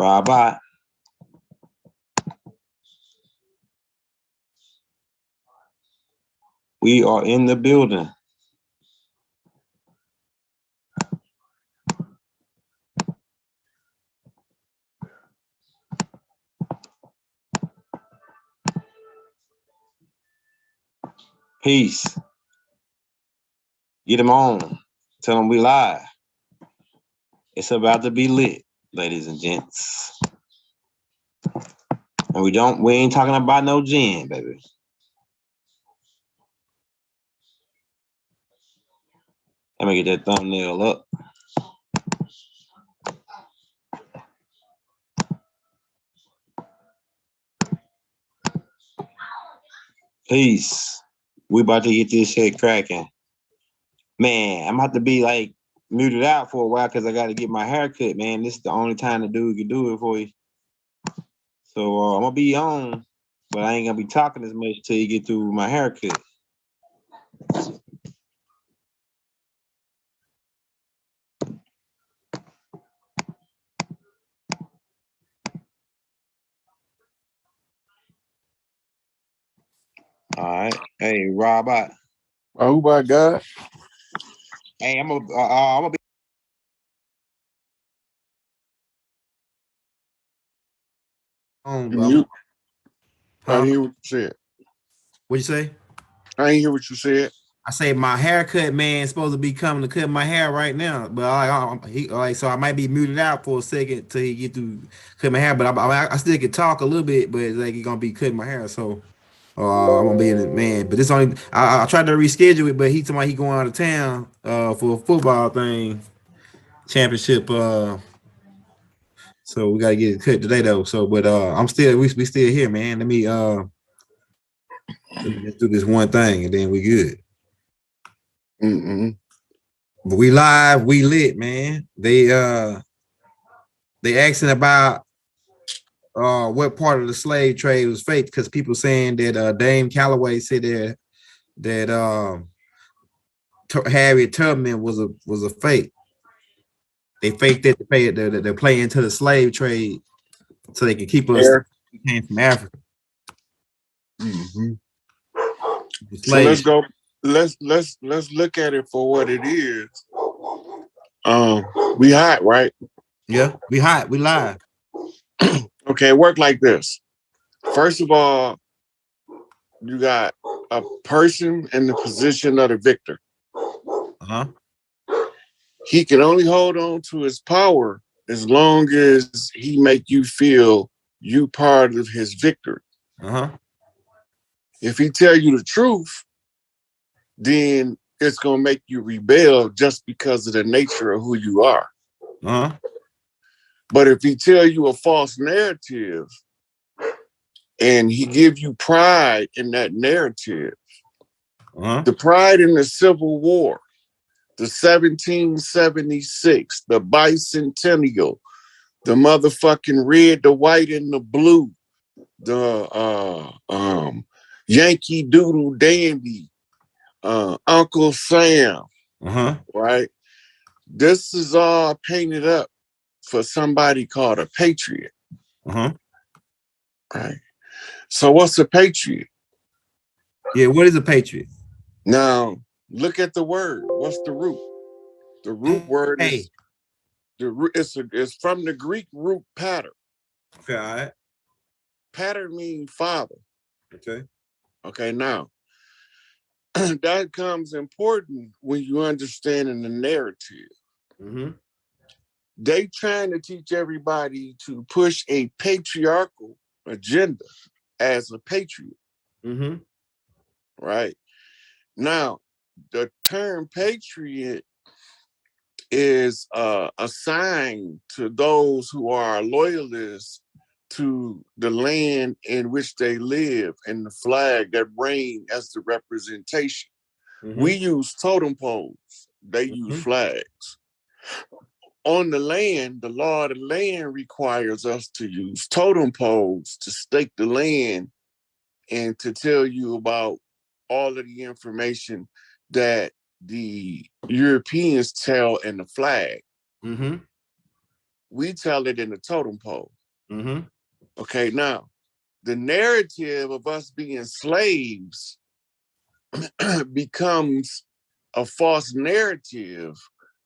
Robot. We are in the building. Peace. Get them on. Tell them we live. It's about to be lit, ladies and gents. And we ain't talking about no gin, baby. Let me get that thumbnail up. Peace. We about to get this shit cracking. Man, I'm about to be like muted out for a while because I got to get my hair cut, man. This is the only time the dude can do it for you. So I'm going to be on, but I ain't going to be talking as much till you get through my haircut. All right. Hey, Robot. Oh my God. Hey, I'm gonna be. You. I didn't hear what you said. What'd you say? I didn't hear what you said. I say my haircut man is supposed to be coming to cut my hair right now, but so I might be muted out for a second till he get to cut my hair. But I still can talk a little bit, but it's like he's gonna be cutting my hair, so I'm gonna be in it, man. But this only I tried to reschedule it, but he told me he going out of town for a football thing, championship. So we gotta get it cut today though. So, but I'm still we still here, man. Let me just do this one thing and then we good. But we live, we lit, man. They asking about what part of the slave trade was fake, because people saying that Dame Calloway said that Harriet Tubman was a fake. They faked it to pay it. They're playing into the slave trade so they can keep us. We came from Africa. So let's go. Let's look at it for what it is. We hot, right? Yeah, we hot. We live. Okay, work like this. First of all, you got a person in the position of the victor. He can only hold on to his power as long as he make you feel you part of his victory. If he tell you the truth, then it's gonna make you rebel just because of the nature of who you are. But if he tell you a false narrative and he give you pride in that narrative, the pride in the Civil War, the 1776, the bicentennial, the motherfucking red, the white, and the blue, the Yankee Doodle Dandy, Uncle Sam, right? This is all painted up for somebody called a patriot. Right. So what's a patriot? Yeah, what is a patriot? Now, look at the word. What's the root? The root word is it's from the Greek root pater. Okay, all right. Pater means father. Okay. Okay, now that comes important when you understanding the narrative. They trying to teach everybody to push a patriarchal agenda as a patriot. Right? Now, the term patriot is assigned to those who are loyalists to the land in which they live and the flag that reign as the representation. We use totem poles. They use flags. On the land, the law of the land requires us to use totem poles to stake the land and to tell you about all of the information that the Europeans tell in the flag. We tell it in the totem pole. Mm-hmm. Okay, now the narrative of us being slaves becomes a false narrative.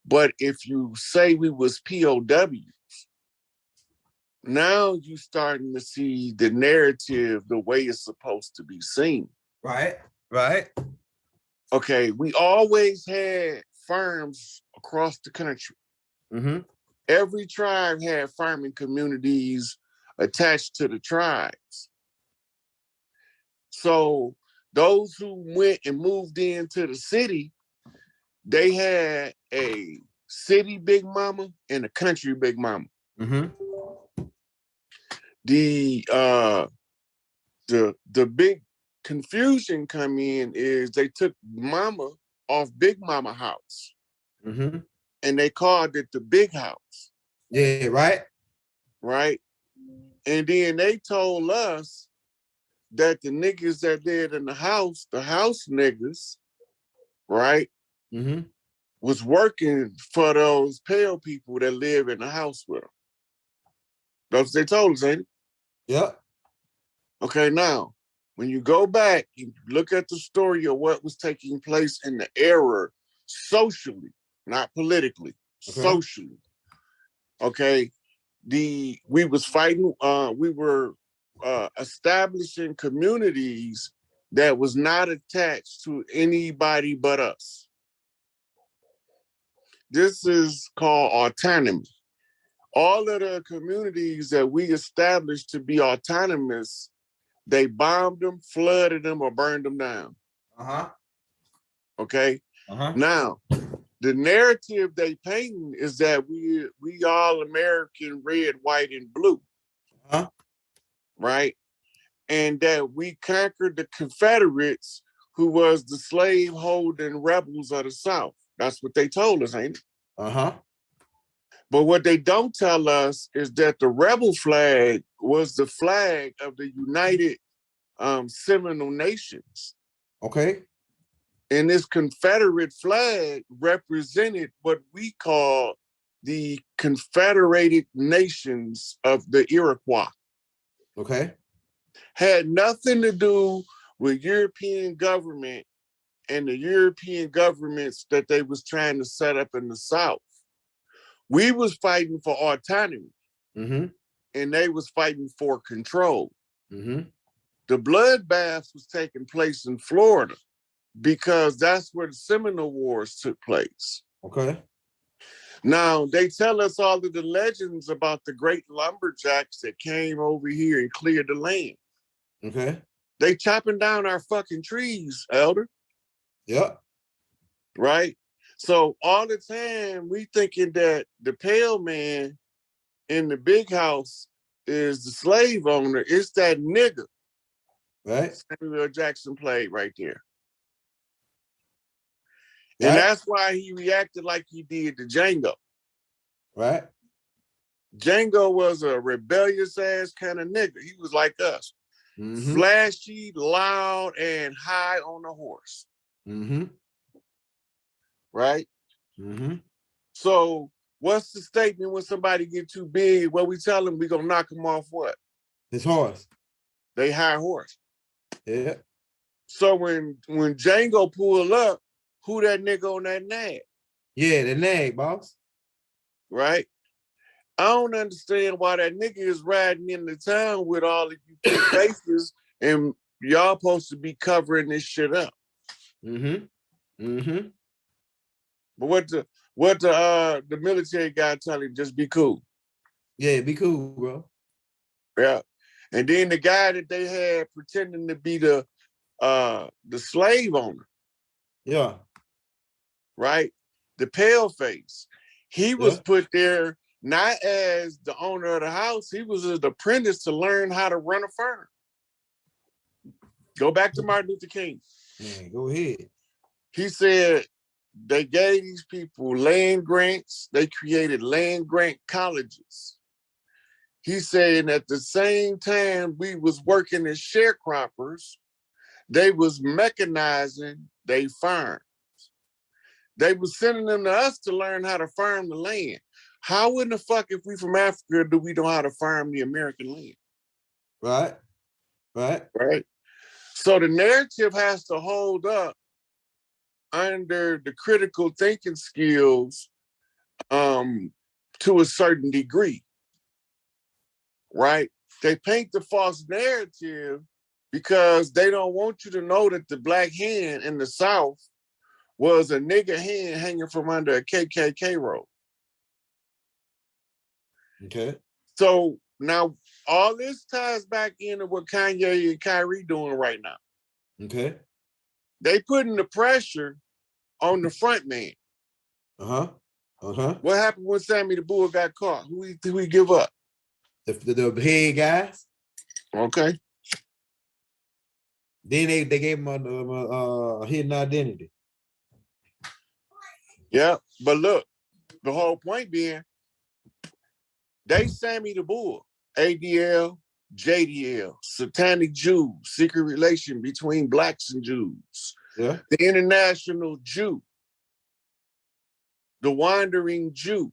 But if you say we was POWs, now you starting to see the narrative the way it's supposed to be seen. Right. Right. Okay, we always had farms across the country. Mm-hmm. Every tribe had farming communities attached to the tribes. So those who went and moved into the city, they had a city big mama and a country big mama. Mm-hmm. The big confusion come in is they took mama off big mama house. Mm-hmm. And they called it the big house. Yeah, right. Right. And then they told us that the niggas that lived in the house niggas, right, Mm-hmm. was working for those pale people that live in the house with them. That's what they told us, ain't it? Yep. Okay, now, when you go back, you look at the story of what was taking place in the era socially, not politically, socially. Okay, we was fighting, we were establishing communities that was not attached to anybody but us. This is called autonomy. All of the communities that we established to be autonomous, they bombed them, flooded them, or burned them down. Uh-huh. Okay? Uh-huh. Now, the narrative they painting is that we all American, red, white, and blue. Uh-huh. Right? And that we conquered the Confederates, who was the slave-holding rebels of the South. That's what they told us, ain't it? Uh-huh. But what they don't tell us is that the rebel flag was the flag of the United Seminole Nations. Okay. And this Confederate flag represented what we call the Confederated Nations of the Iroquois. Okay. Had nothing to do with European government and the European governments that they was trying to set up in the South. We was fighting for autonomy, Mm-hmm. and they was fighting for control. Mm-hmm. The bloodbaths was taking place in Florida because that's where the Seminole Wars took place. Okay. Now, they tell us all of the legends about the great lumberjacks that came over here and cleared the land. Okay. They chopping down our fucking trees, Elder. Yep. Right? So all the time we thinking that the pale man in the big house is the slave owner. It's that nigga. Right. Samuel Jackson played right there. Right. And that's why he reacted like he did to Django. Right. Django was a rebellious ass kind of nigga. He was like us. Mm-hmm. Flashy, loud, and high on a horse. Mm-hmm. Right? Mm-hmm. So what's the statement when somebody get too big? What we tell them, we gonna knock them off what? His horse. They high horse. Yeah. So when Django pull up, who that nigga on that nag? Yeah, the nag, boss. Right? I don't understand why that nigga is riding into town with all of you big faces and y'all supposed to be covering this shit up. Mm-hmm. Mm-hmm. But what the military guy tell him, just be cool. Yeah, be cool, bro. Yeah. And then the guy that they had pretending to be the slave owner. Yeah. Right? The pale face. He was put there not as the owner of the house, he was an apprentice to learn how to run a firm. Go back to Martin Luther King. Man, go ahead. He said they gave these people land grants. They created land grant colleges. He said at the same time we was working as sharecroppers, they was mechanizing they farms. They were sending them to us to learn how to farm the land. How in the fuck, if we from Africa, do we know how to farm the American land? Right. Right. So the narrative has to hold up under the critical thinking skills to a certain degree. Right? They paint the false narrative because they don't want you to know that the black hand in the South was a nigger hand hanging from under a KKK robe. Okay. So now all this ties back into what Kanye and Kyrie doing right now. Okay. They putting the pressure on the front man. What happened when Sammy the Bull got caught? Who he give up? The head guys. Okay. Then they gave him a hidden identity. Yeah, but look, the whole point being, they Sammy the Bull, ADL, JDL, Satanic Jew, secret relation between blacks and Jews, Yeah. the international Jew, the wandering Jew,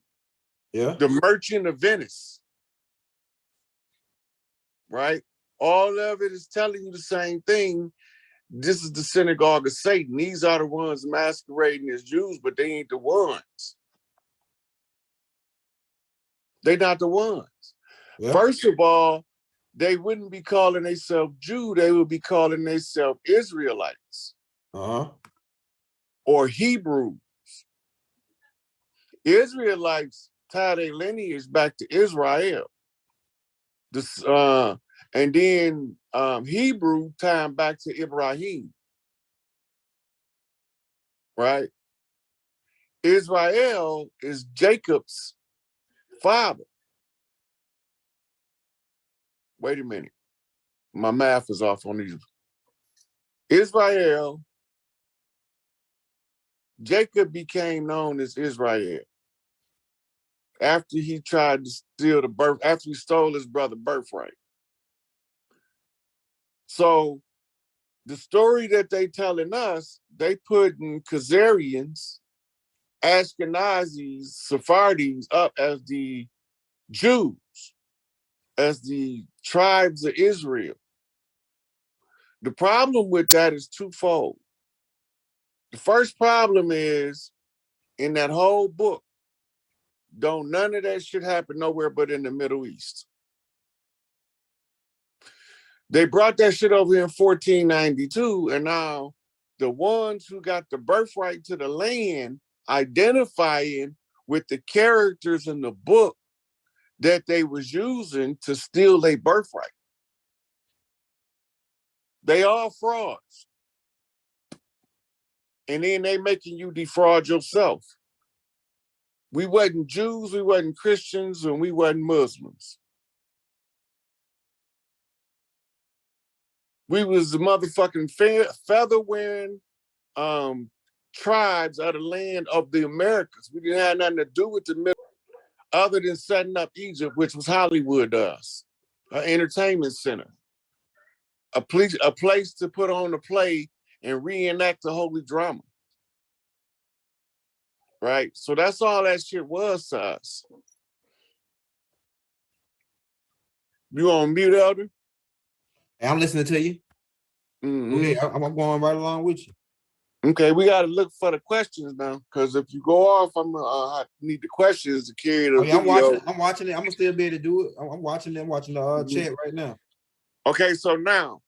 Yeah. the merchant of Venice, right? All of it is telling you the same thing. This is the synagogue of Satan. These are the ones masquerading as Jews, but they ain't the ones. They not the ones. Yeah. First of all, they wouldn't be calling themselves Jew. They would be calling themselves Israelites. Or Hebrews. Israelites tie their lineage back to Israel. And then Hebrew time back to Ibrahim. Right? Israel is Jacob's father. Wait a minute. My math is off on these. Israel, Jacob became known as Israel after he tried to steal after he stole his brother's birthright. So the story that they telling us, they putting Khazarians, Ashkenazis, Sephardi's up as the Jews, as the tribes of Israel. The problem with that is twofold. The first problem is, in that whole book, don't none of that shit happen nowhere but in the Middle East. They brought that shit over here in 1492, and now the ones who got the birthright to the land identifying with the characters in the book that they was using to steal their birthright. They all frauds. And then they making you defraud yourself. We wasn't Jews, we wasn't Christians, and we wasn't Muslims. We was the motherfucking feather-wearing tribes of the land of the Americas. We didn't have nothing to do with the Middle, other than setting up Egypt, which was Hollywood to us, an entertainment center, a place to put on a play and reenact the holy drama. Right? So that's all that shit was to us. You on mute, Elder? Hey, I'm listening to you. Mm-hmm. Okay, I'm going right along with you. Okay, we got to look for the questions now, because if you go off, I'm need the questions to carry the video. I'm watching it. I'm gonna still be able to do it. I'm watching the chat right now. Okay, so now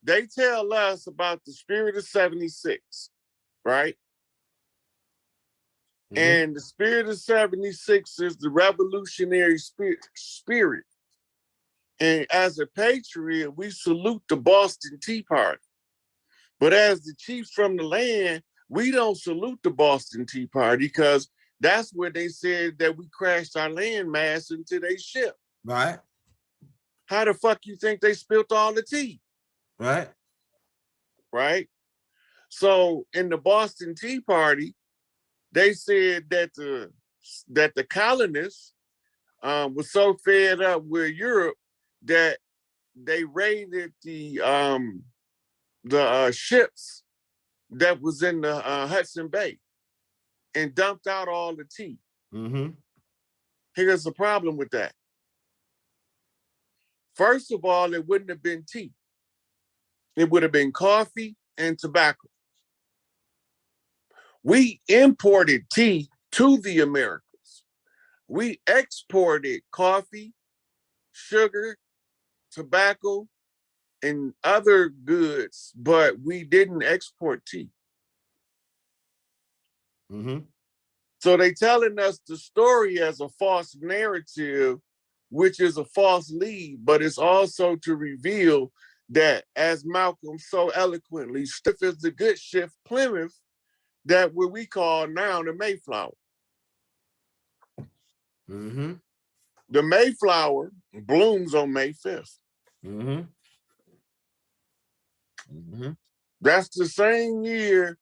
they tell us about the Spirit of 76, right? Mm-hmm. And the Spirit of 76 is the revolutionary spirit. And as a patriot, we salute the Boston Tea Party. But as the chiefs from the land, we don't salute the Boston Tea Party, because that's where they said that we crashed our landmass into their ship. Right. How the fuck you think they spilled all the tea? Right. Right. So in the Boston Tea Party, they said that the colonists was so fed up with Europe that they raided the ships that was in the Hudson Bay. and dumped out all the tea. Mm-hmm. Here's the problem with that. First of all, it wouldn't have been tea. It would have been coffee and tobacco. We imported tea to the Americas. We exported coffee, sugar, tobacco, and other goods, but we didn't export tea. Mm-hmm. So they telling us the story as a false narrative, which is a false lead, but it's also to reveal that, as Malcolm so eloquently, stiff is the good shift Plymouth, that what we call now the Mayflower. Mm-hmm. The Mayflower blooms on May 5th. Mm-hmm. Mm-hmm. That's the same year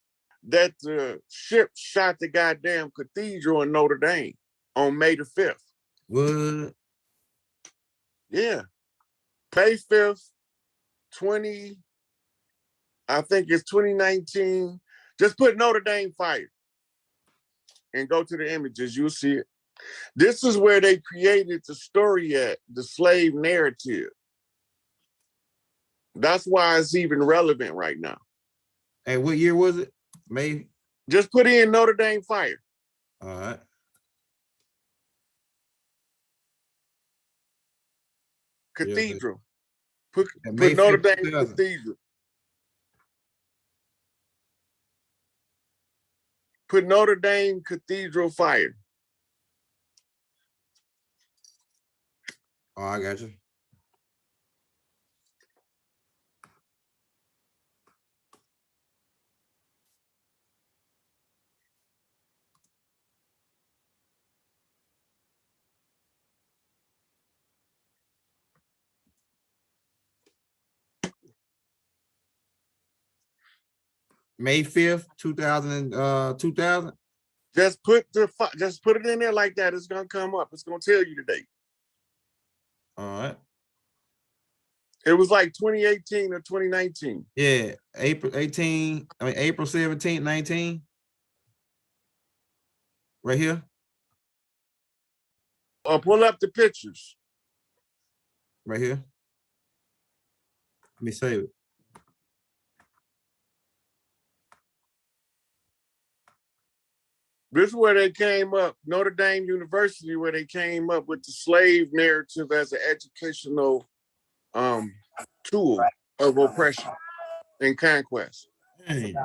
that the ship shot the goddamn cathedral in Notre Dame on May the 5th. What? Yeah. May 5th, I think it's 2019. Just put Notre Dame fire and go to the images. You'll see it. This is where they created the story at, the slave narrative. That's why it's even relevant right now. Hey, what year was it? May. Just put in Notre Dame fire. All right. Cathedral. Yeah, Put Notre 5th, Dame 2000. Cathedral. Put Notre Dame Cathedral fire. Oh, I got you. May 5th, 2000. Just put it in there like that. It's gonna come up. It's gonna tell you today. All right. It was like 2018 or 2019. Yeah, April 17th, 19. Right here. Pull up the pictures. Right here. Let me save it. This is where they came up, Notre Dame University, where they came up with the slave narrative as an educational tool of oppression and conquest. Hey.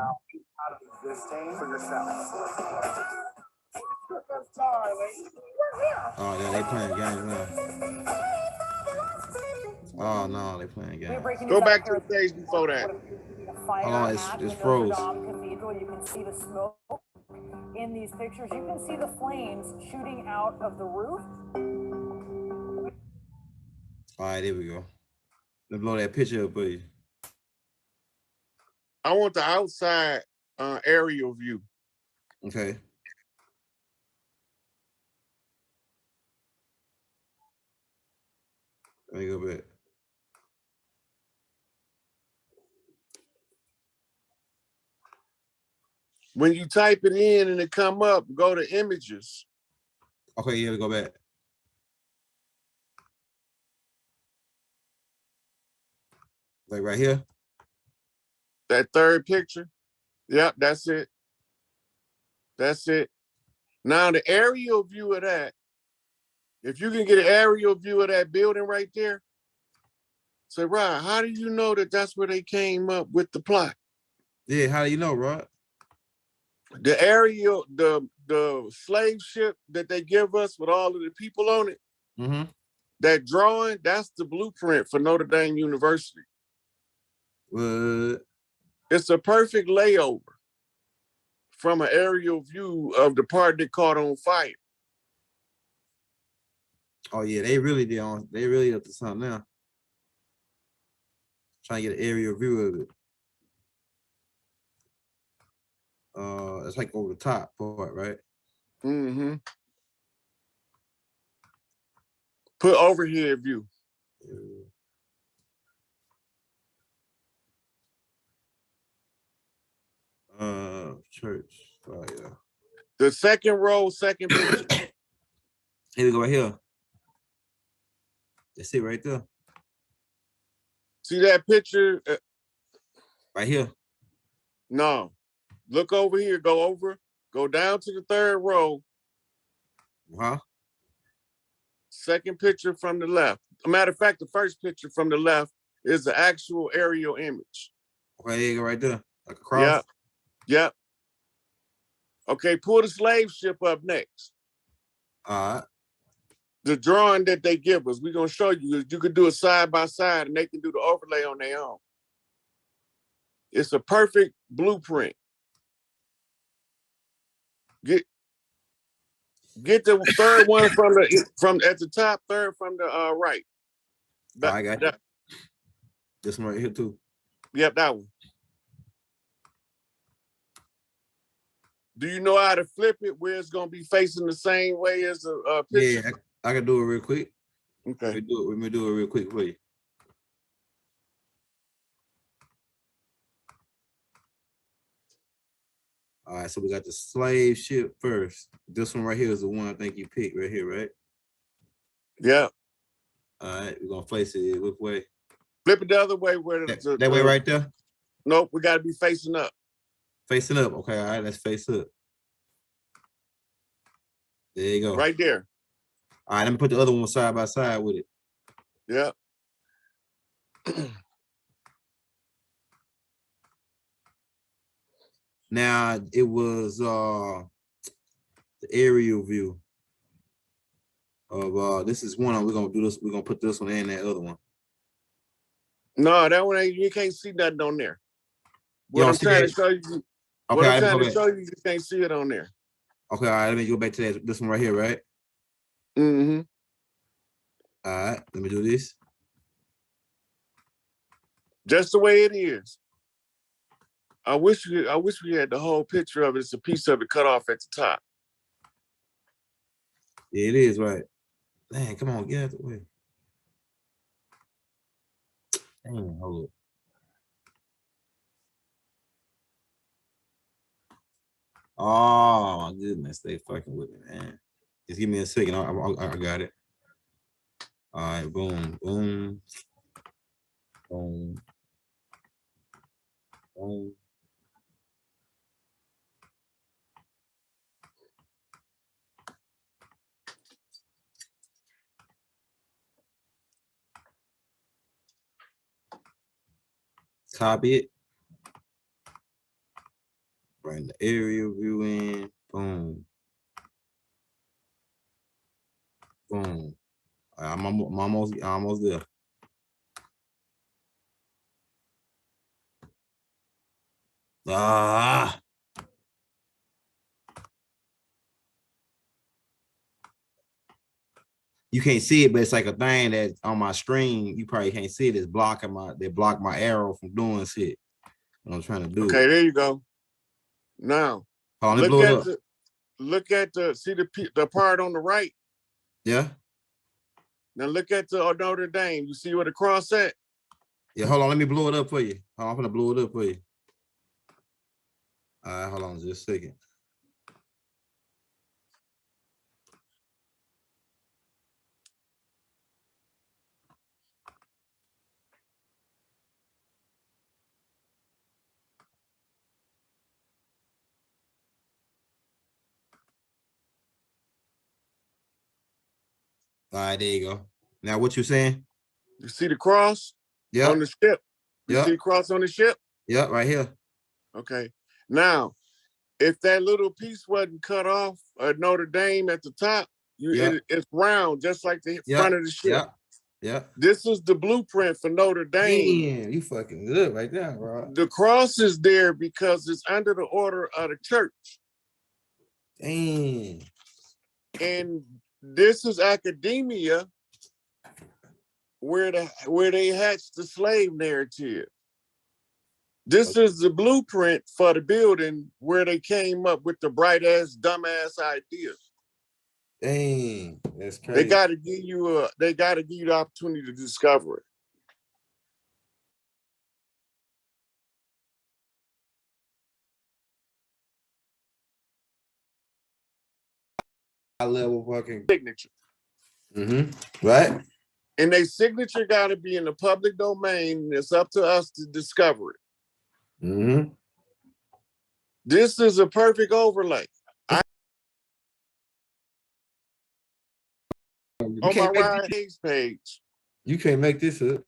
Oh, yeah, they playing games now. Oh no, they playing games. Go back to the page before that. Hold on, it's froze. Cathedral. You can see the smoke in these pictures. You can see the flames shooting out of the roof. All right, there we go. Let's blow that picture up, please. I want the outside aerial view. Okay. Let me go back. When you type it in and it come up, go to images. Okay, yeah, we go back. Like right here. That third picture. Yep, that's it. That's it. Now the aerial view of that, if you can get an aerial view of that building right there, say, Rod, how do you know that that's where they came up with the plot? Yeah, how do you know, Rod? The aerial, the slave ship that they give us with all of the people on it, Mm-hmm. that drawing, that's the blueprint for Notre Dame University. It's a perfect layover from an aerial view of the part that caught on fire. Oh yeah, they really up to something now. Trying to get an aerial view of it. It's like over the top part, right? Mm-hmm. Put overhead view. Church. Oh yeah. The second row, second picture. Here we go, right here. That's it right there. See that picture? Right here. No. Look over here. Go over. Go down to the third row. Huh? Second picture from the left. As a matter of fact, the first picture from the left is the actual aerial image. Okay, there you go, right there. Like a cross. Yep. Yep. Okay, pull the slave ship up next. All right. The drawing that they give us, we're going to show you. You could do it side by side and they can do the overlay on their own. It's a perfect blueprint. Get the third one from at the top, third from the right. I got that. This one right here too. Yep, that one. Do you know how to flip it where it's gonna be facing the same way as the picture? Yeah, I can do it real quick. Okay. Let me do it real quick for you. All right, so we got the slave ship first. This one right here is the one I think you picked right here, right? Yeah. All right, we're gonna face it which way? Flip it the other way where that way right there? Nope, we gotta be facing up. Facing up. Okay, all right, let's face up. There you go. Right there. All right, let me put the other one side by side with it. Yeah. Now it was the aerial view of this is one. We're gonna do this. We're gonna put this one and that other one. No, that one ain't. You can't see nothing on there. What I'm trying to show you. Okay, what I'm trying to show you, you can't see it on there. Okay, all right. Let me go back to this one right here, right? Mm-hmm. All right, let me do this. Just the way it is. I wish we had the whole picture of it. It's a piece of it cut off at the top. Yeah, it is right. Man, come on, get out of the way. Dang, hold up. Oh my goodness, they fucking with me, man. Just give me a second. I got it. All right, boom, boom, boom, boom. Copy it. Bring the aerial view in. Boom. Boom. I'm almost there. Ah. You can't see it, but it's like a thing that's on my screen. You probably can't see it. It's blocking they block my arrow from doing shit. What I'm trying to do. Okay, there you go. Now, look at the part on the right. Yeah. Now look at the Notre Dame. You see where the cross at? Yeah, hold on. Let me blow it up for you. I'm gonna blow it up for you. All right, hold on just a second. All right, there you go. Now, what you saying? You see the cross on the ship? You see the cross on the ship? Yeah, right here. Okay. Now, if that little piece wasn't cut off at Notre Dame at the top, it's round, just like the front of the ship. Yeah. This is the blueprint for Notre Dame. Damn, you fucking good right there, bro. The cross is there because it's under the order of the church. Damn. And this is academia where they hatched the slave narrative. This is the blueprint for the building where they came up with the bright ass, dumb ass ideas. Dang, that's crazy. They got to give you the opportunity to discover it. level fucking signature. Right. And their signature got to be in the public domain. It's up to us to discover it. This is a perfect overlay. On my right page. You can't make this up.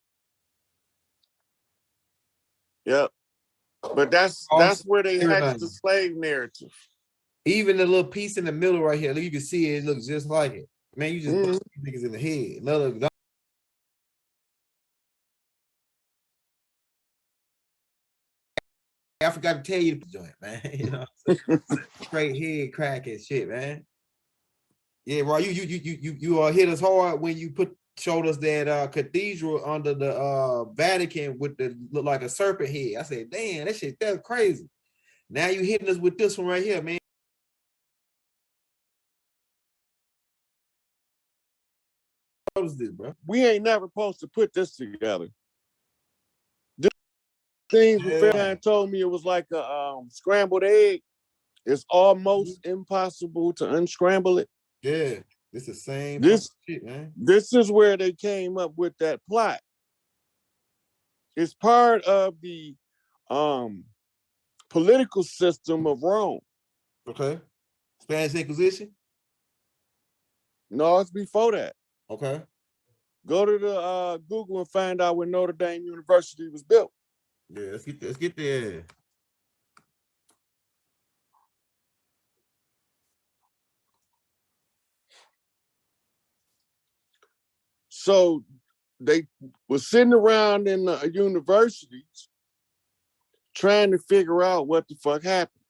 Yep. But that's where they hatched the slave narrative. Even the little piece in the middle right here, you can see it looks just like it. Man, you just put these niggas in the head. Another. I forgot to tell you the joint, man. You know, straight head cracking shit, man. Yeah, bro. You hit us hard when you showed us that cathedral under the Vatican with the look like a serpent head. I said, damn, that's crazy. Now you hitting us with this one right here, man. What is this, bro? We ain't never supposed to put this together. This thing Fairline told me it was like a scrambled egg. It's almost impossible to unscramble it. Yeah, it's the same shit, man. This is where they came up with that plot. It's part of the political system of Rome. Okay. Spanish Inquisition? No, it's before that. Okay. Go to the Google and find out when Notre Dame University was built. Yeah, let's get there. So they were sitting around in the universities trying to figure out what the fuck happened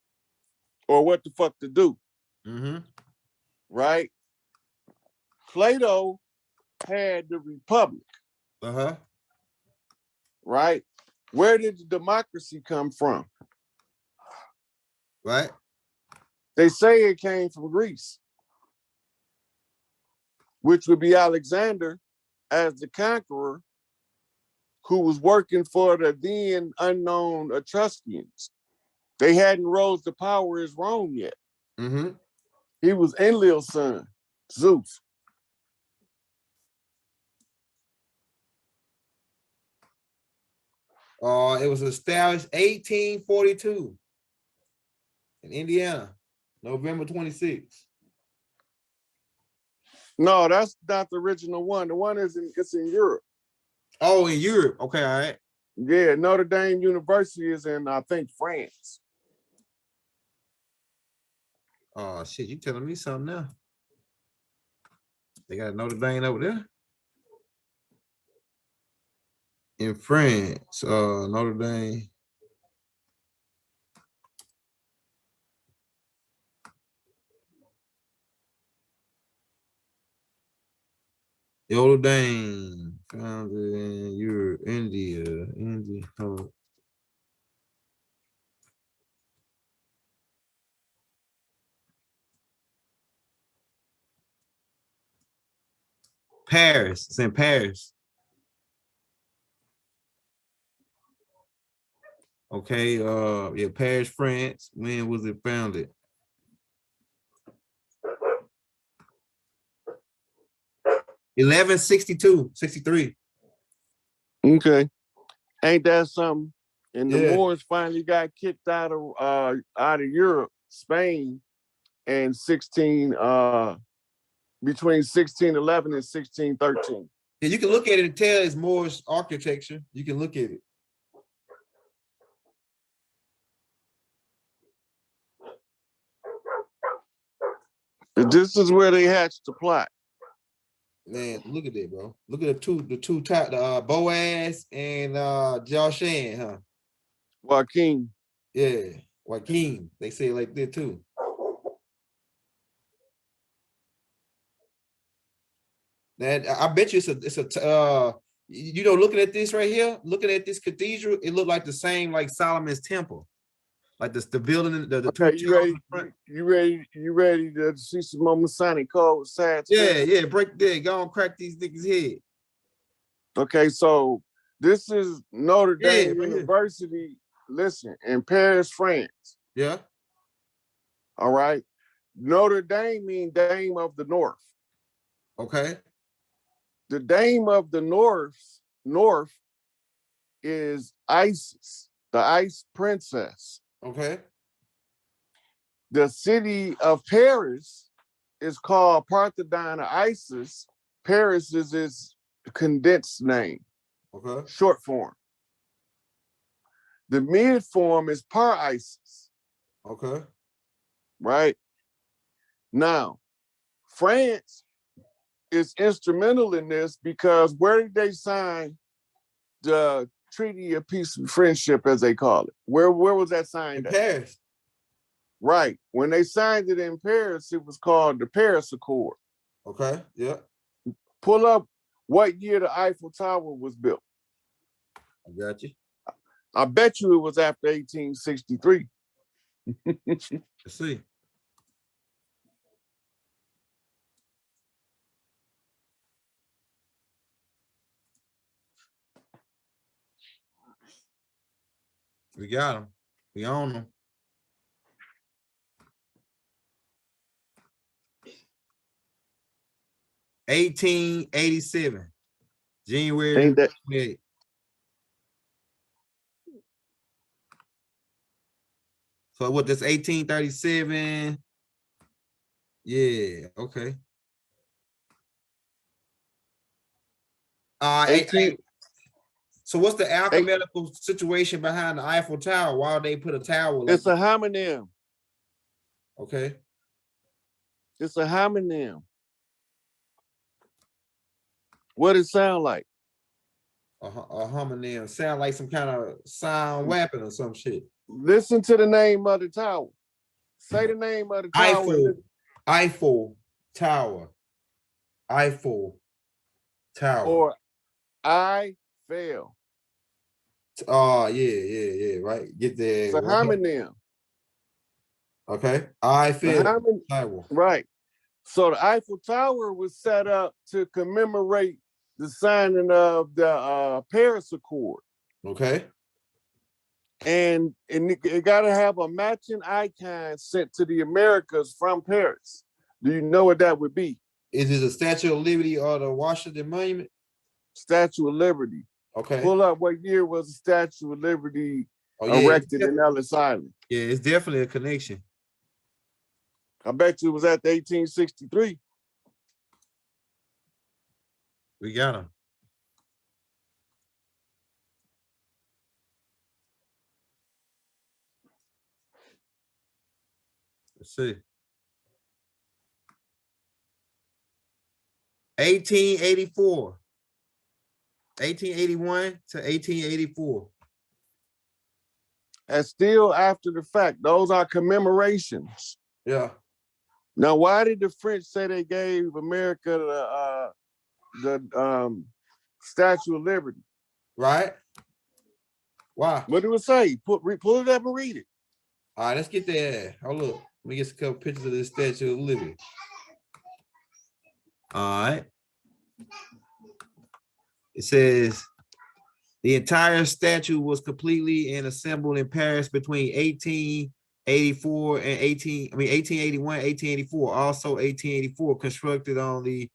or what the fuck to do. Right? Plato had the Republic. Right? Where did the democracy come from? Right? They say it came from Greece, which would be Alexander as the conqueror who was working for the then unknown Etruscans. They hadn't rose to power as Rome yet. He was Enlil's son, Zeus. It was established 1842 in Indiana, November 26th. No, that's not the original one. The one it's in Europe. Oh, in Europe. Okay, all right. Yeah, Notre Dame University is in, I think, France. Oh shit, you telling me something now? They got Notre Dame over there in France. Notre Dame. Notre Dame founded in Europe, India. Oh. Paris. It's in Paris. Okay, yeah, Paris, France. When was it founded? (1162-63). Okay. Ain't that something? And the Moors finally got kicked out of Europe, Spain, and between 1611 and 1613. Yeah, you can look at it and tell it's Moorish architecture. You can look at it. This is where they hatched the plot. Man, look at that, bro. Look at the two top, Boaz and Joshan, huh? Joaquin. Yeah, Joaquin. They say it like that too. And I bet you it's a you know, looking at this right here, looking at this cathedral, it looked like the same like Solomon's temple. Like the building, the okay, you ready to see some more Masonic code? Yeah, break there. Go on, crack these niggas' head. Okay, so this is Notre Dame University. Listen, in Paris, France. Yeah. All right. Notre Dame means Dame of the North. Okay. The Dame of the North is Isis, the Ice Princess. Okay. The city of Paris is called Parthédon of Isis. Paris is its condensed name, Okay. short form. The mid form is Par-Isis. Okay. Right? Now, France is instrumental in this because where did they sign the Treaty of Peace and Friendship, as they call it? Where was that signed In at? Paris. Right. When they signed it in Paris, it was called the Paris Accord. Okay. Yeah. Pull up what year the Eiffel Tower was built. I got you. I bet you it was after 1863. Let's see. We got him. We own him. (1887) January Ain't that 28th. So what? That's 1837. Yeah. Okay. 18? So what's the alchemical situation behind the Eiffel Tower? Why would they put a tower like It's a homonym. Okay. It's a homonym. What it sound like? A homonym. Sound like some kind of sound weapon or some shit. Listen to the name of the tower. Say the name of the tower. Eiffel Tower. Eiffel Tower. Or I fail. Oh, yeah. Right. Get there. It's a homonym. Okay. Tower. Right. So the Eiffel Tower was set up to commemorate the signing of the Paris Accord. Okay. And it got to have a matching icon sent to the Americas from Paris. Do you know what that would be? Is it the Statue of Liberty or the Washington Monument? Statue of Liberty. Okay. Pull up what year was the Statue of Liberty yeah, erected in Ellis Island. Yeah, it's definitely a connection. I bet you it was at the 1863. We got him. Let's see. 1884. 1881 to 1884. And still after the fact, those are commemorations. Yeah. Now, why did the French say they gave America the Statue of Liberty? Right. Why? What do it say? Pull it up and read it. All right, let's get there. Oh, look. Let me get a couple pictures of this Statue of Liberty. All right. It says the entire statue was completely and assembled in Paris between 1881, 1884. Also 1884, constructed on the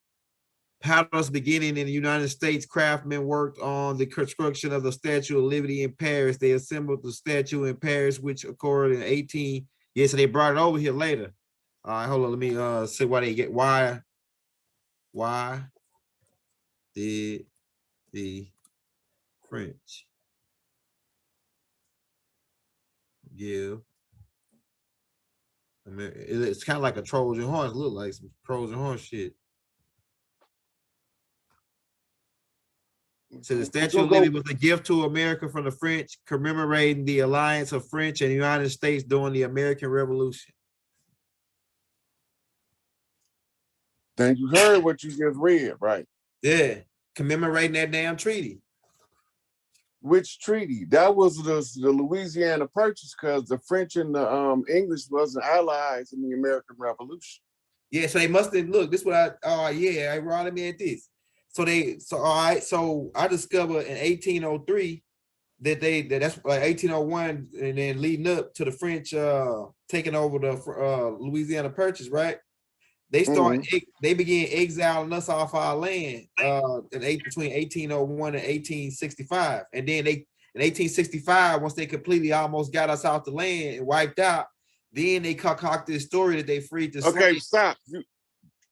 patterns beginning in the United States. Craftsmen worked on the construction of the Statue of Liberty in Paris. They assembled the statue in Paris, which occurred in 18. Yeah, so they brought it over here later. All right, hold on. Let me see why they get why did the French give it's kind of like a Trojan horse, look like some Trojan horse shit. So the Statue of Liberty was a gift to America from the French, commemorating the alliance of French and the United States during the American Revolution. Then you heard what you just read, right? Yeah, commemorating that damn treaty. Which treaty? That was the Louisiana Purchase, because the French and the English wasn't allies in the American Revolution. Yeah, so they must have look. This is what I brought me at this. So I discovered in 1803 that's like 1801, and then leading up to the French taking over the Louisiana Purchase, right? They they began exiling us off our land between 1801 and 1865, and then they in 1865, once they completely almost got us off the land and wiped out, then they concocted this story that they freed the Okay, slaves. stop.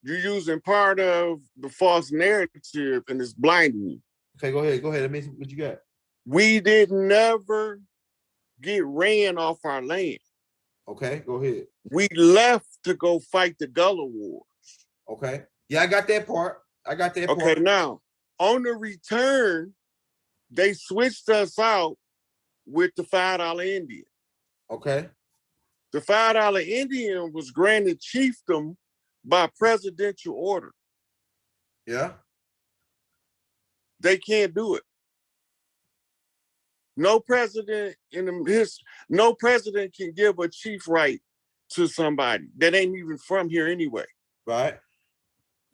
You're using part of the false narrative and it's blinding you. Okay, go ahead. Let me see what you got. We did never get ran off our land. Okay, go ahead. We left to go fight the Gullah Wars. Okay. Yeah, I got that part. Okay, now, on the return, they switched us out with the $5 Indian. Okay. The $5 Indian was granted chiefdom by presidential order. Yeah. They can't do it. No president no president can give a chief right to somebody that ain't even from here anyway. Right.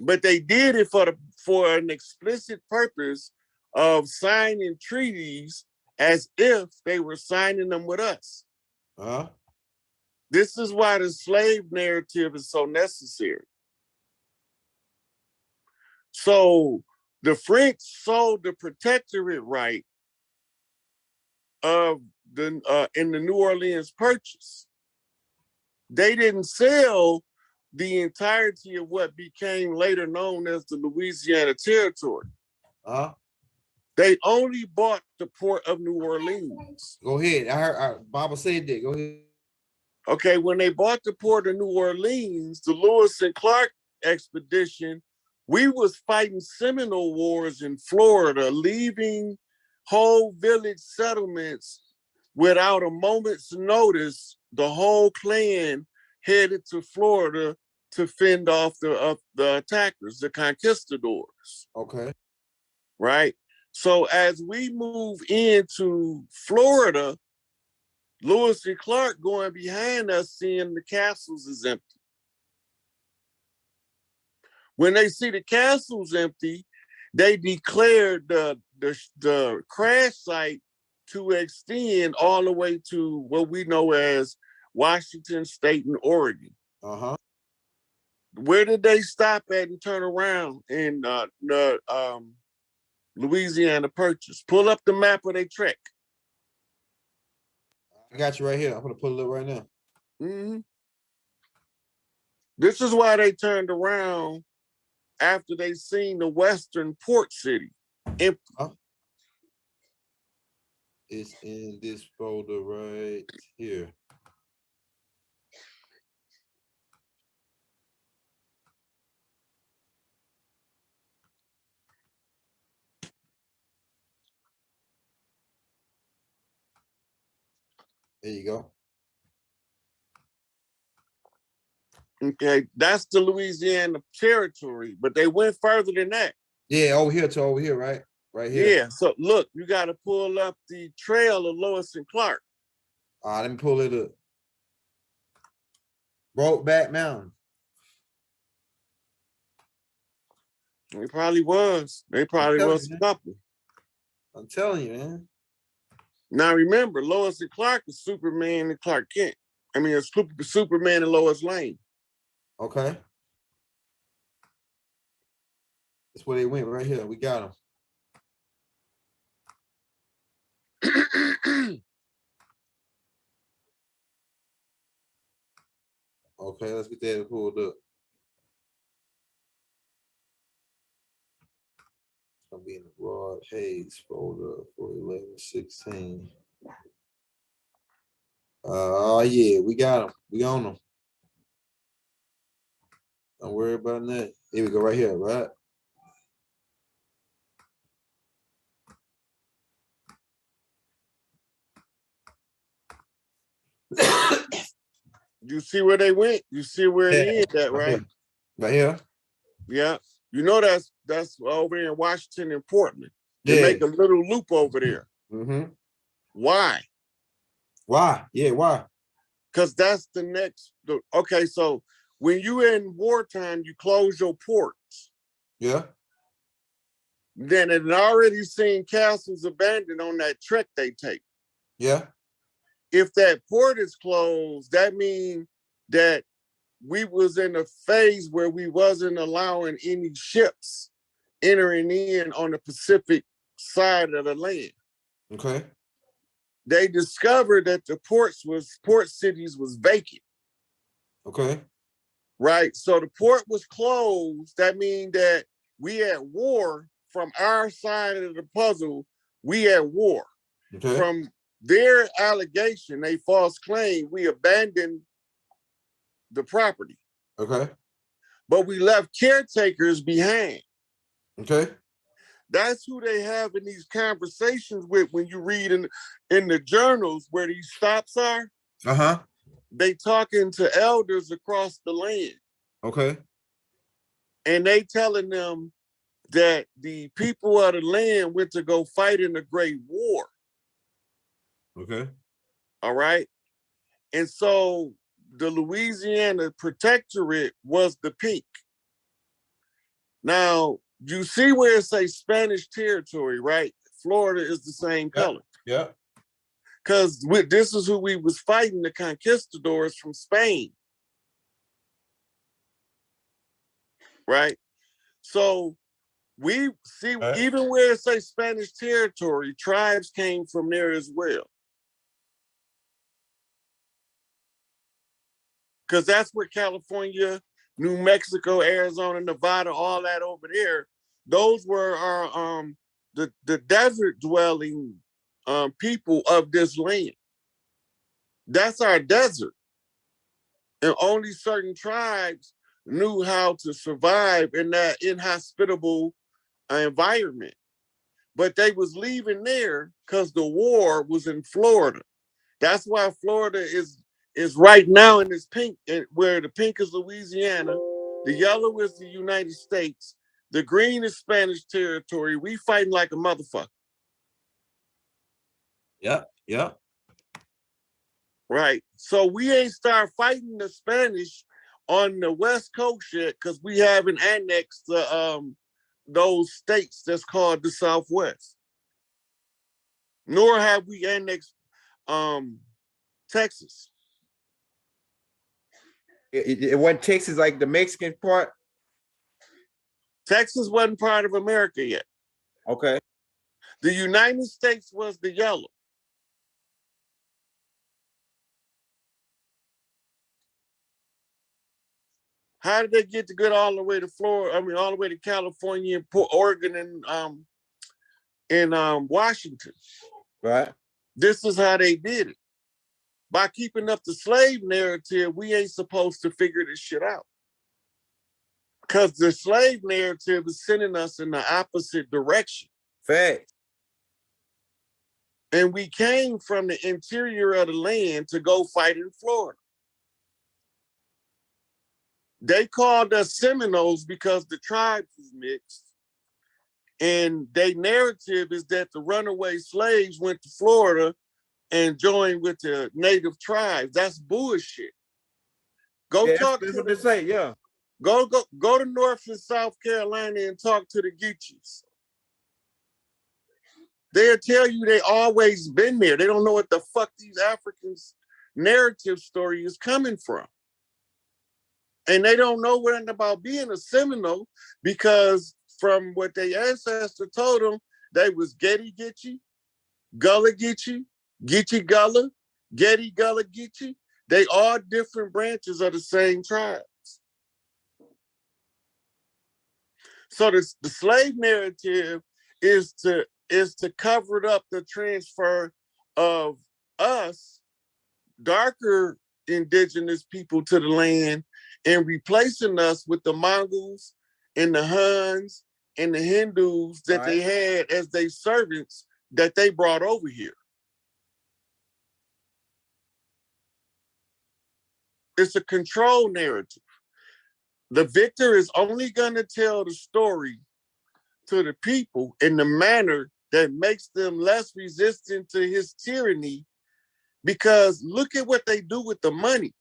But they did it for an explicit purpose of signing treaties as if they were signing them with us. Uh-huh. This is why the slave narrative is so necessary. So the French sold the protectorate right of in the New Orleans Purchase. They didn't sell the entirety of what became later known as the Louisiana Territory. They only bought the port of New Orleans. Go ahead. I heard Baba said that. Go ahead. Okay, when they bought the port of New Orleans, the Lewis and Clark expedition, we was fighting Seminole Wars in Florida, leaving whole village settlements without a moment's notice. The whole clan headed to Florida to fend off the attackers, the conquistadors. Okay. Right? So as we move into Florida, Lewis and Clark going behind us, seeing the castles is empty. When they see the castles empty, they declared the crash site to extend all the way to what we know as Washington State and Oregon. Uh-huh. Where did they stop at and turn around in the Louisiana Purchase? Pull up the map of their trek. I got you right here. I'm gonna pull it up right now. Mm-hmm. This is why they turned around after they seen the western port city empty. It's in this folder right here. There you go. Okay, that's the Louisiana Territory, but they went further than that. Yeah, over here to over here, right? Right here. Yeah, so look, you got to pull up the trail of Lewis and Clark. Let me pull it up. Brokeback Mountain. It probably was. They probably was a couple. I'm telling you, man. Now remember, Lois and Clark is Superman and Clark Kent. I mean, it's Superman and Lois Lane. Okay. That's where they went right here. We got them. Okay, let's get that pulled up. It's gonna be in the Rod Hayes folder for 11/16. Yeah, we got them. We on them. Don't worry about that. Here we go, right here, right? You see where they went? You see where it is at, right? Right here. Yeah. You know that's over in Washington and Portland. They make a little loop over there. Mm-hmm. Why? Why? Yeah, why? Because that's the next. Okay, so when you're in wartime, you close your ports. Yeah. then it had already seen castles abandoned on that trek they take. Yeah. If that port is closed, that means that we was in a phase where we wasn't allowing any ships entering in on the Pacific side of the land. Okay. They discovered that the port cities was vacant. Okay. Right? So the port was closed. That means that we at war from our side of the puzzle. We at war. Okay. From their allegation, they false claim, we abandoned the property. Okay. But we left caretakers behind. Okay. That's who they have in these conversations with when you read in the journals where these stops are. Uh-huh. They talking to elders across the land. Okay. And they telling them that the people of the land went to go fight in the Great War. Okay. All right. And so the Louisiana Protectorate was the pink. Now, you see where it says Spanish territory, right? Florida is the same color. Yeah. Because this is who we was fighting, the conquistadors from Spain. Right? So we see, even where it says Spanish territory, tribes came from there as well. Because that's where California, New Mexico, Arizona, Nevada, all that over there, those were our the desert dwelling people of this land. That's our desert. And only certain tribes knew how to survive in that inhospitable environment. But they was leaving there because the war was in Florida. That's why Florida is right now in this pink, where the pink is Louisiana, the yellow is the United States, the green is Spanish territory. We fighting like a motherfucker. Yeah. Yeah. Right. So we ain't start fighting the Spanish on the West Coast yet because we haven't annexed those states that's called the Southwest. Nor have we annexed Texas. It wasn't Texas like the Mexican part? Texas wasn't part of America yet. Okay. The United States was the yellow. How did they get to get all the way to Florida? I mean, all the way to California, Oregon, and Washington. Right. This is how they did it. By keeping up the slave narrative, we ain't supposed to figure this shit out. Because the slave narrative is sending us in the opposite direction. Fact. And we came from the interior of the land to go fight in Florida. They called us Seminoles because the tribes was mixed. And their narrative is that the runaway slaves went to Florida and joined with the native tribes. That's bullshit. Go talk to what they say, yeah. Go to North and South Carolina and talk to the Geechees. They'll tell you they always been there. They don't know what the fuck these Africans' narrative story is coming from. And they don't know what about being a Seminole because from what their ancestor told them, they was Getty Geechee, Gullah Geechee, Geechee Gullah, Getty Gullah Geechee. They are different branches of the same tribe. So the slave narrative is to cover up the transfer of us, darker indigenous people to the land and replacing us with the Mongols and the Huns and the Hindus that they had as their servants that they brought over here. It's a control narrative. The victor is only going to tell the story to the people in the manner that makes them less resistant to his tyranny, because look at what they do with the money.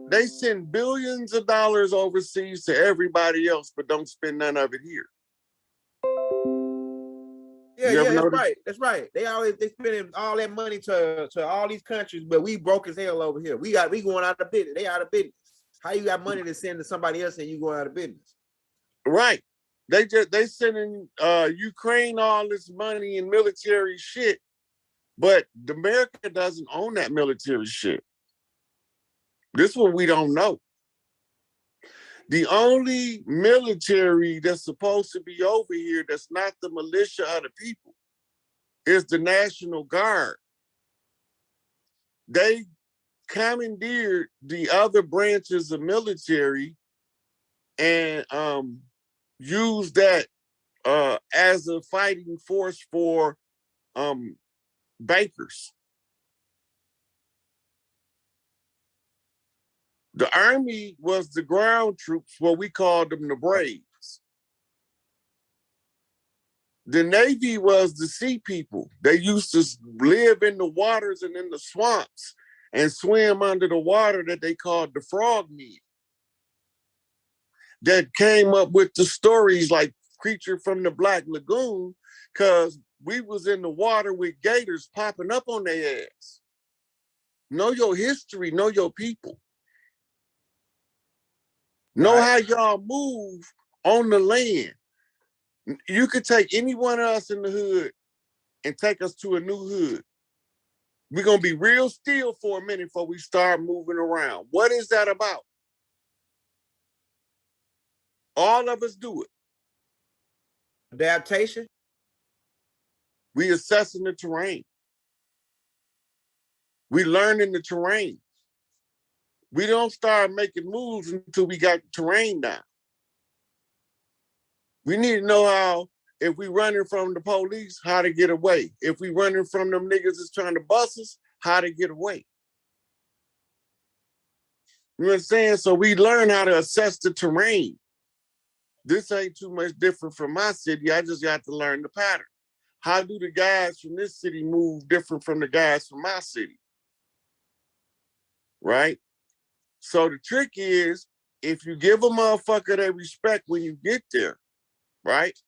They send billions of dollars overseas to everybody else, but don't spend none of it here. Yeah, You ever yeah, that's notice? right. That's right. They spending all that money to all these countries, but we broke as hell over here. We going out of business. They out of business. How you got money to send to somebody else and you going out of business? Right. They sending Ukraine all this money and military shit, but America doesn't own that military shit. This is what we don't know. The only military that's supposed to be over here that's not the militia of the people is the National Guard. They commandeered the other branches of military and used that as a fighting force for bankers. The Army was the ground troops, what we called them the Braves. The Navy was the sea people. They used to live in the waters and in the swamps and swim under the water that they called the frogmen. That came up with the stories like Creature from the Black Lagoon, because we was in the water with gators popping up on their ass. Know your history, know your people. Know how y'all move on the land. You could take any one of us in the hood and take us to a new hood. We're going to be real still for a minute before we start moving around. What is that about? All of us do it. Adaptation. We assessing the terrain. We learning the terrain. We don't start making moves until we got the terrain down. We need to know how, if we running from the police, how to get away. If we running from them niggas that's trying to bust us, how to get away. You know what I'm saying? So we learn how to assess the terrain. This ain't too much different from my city. I just got to learn the pattern. How do the guys from this city move different from the guys from my city? Right? So the trick is, if you give a motherfucker their respect when you get there, right?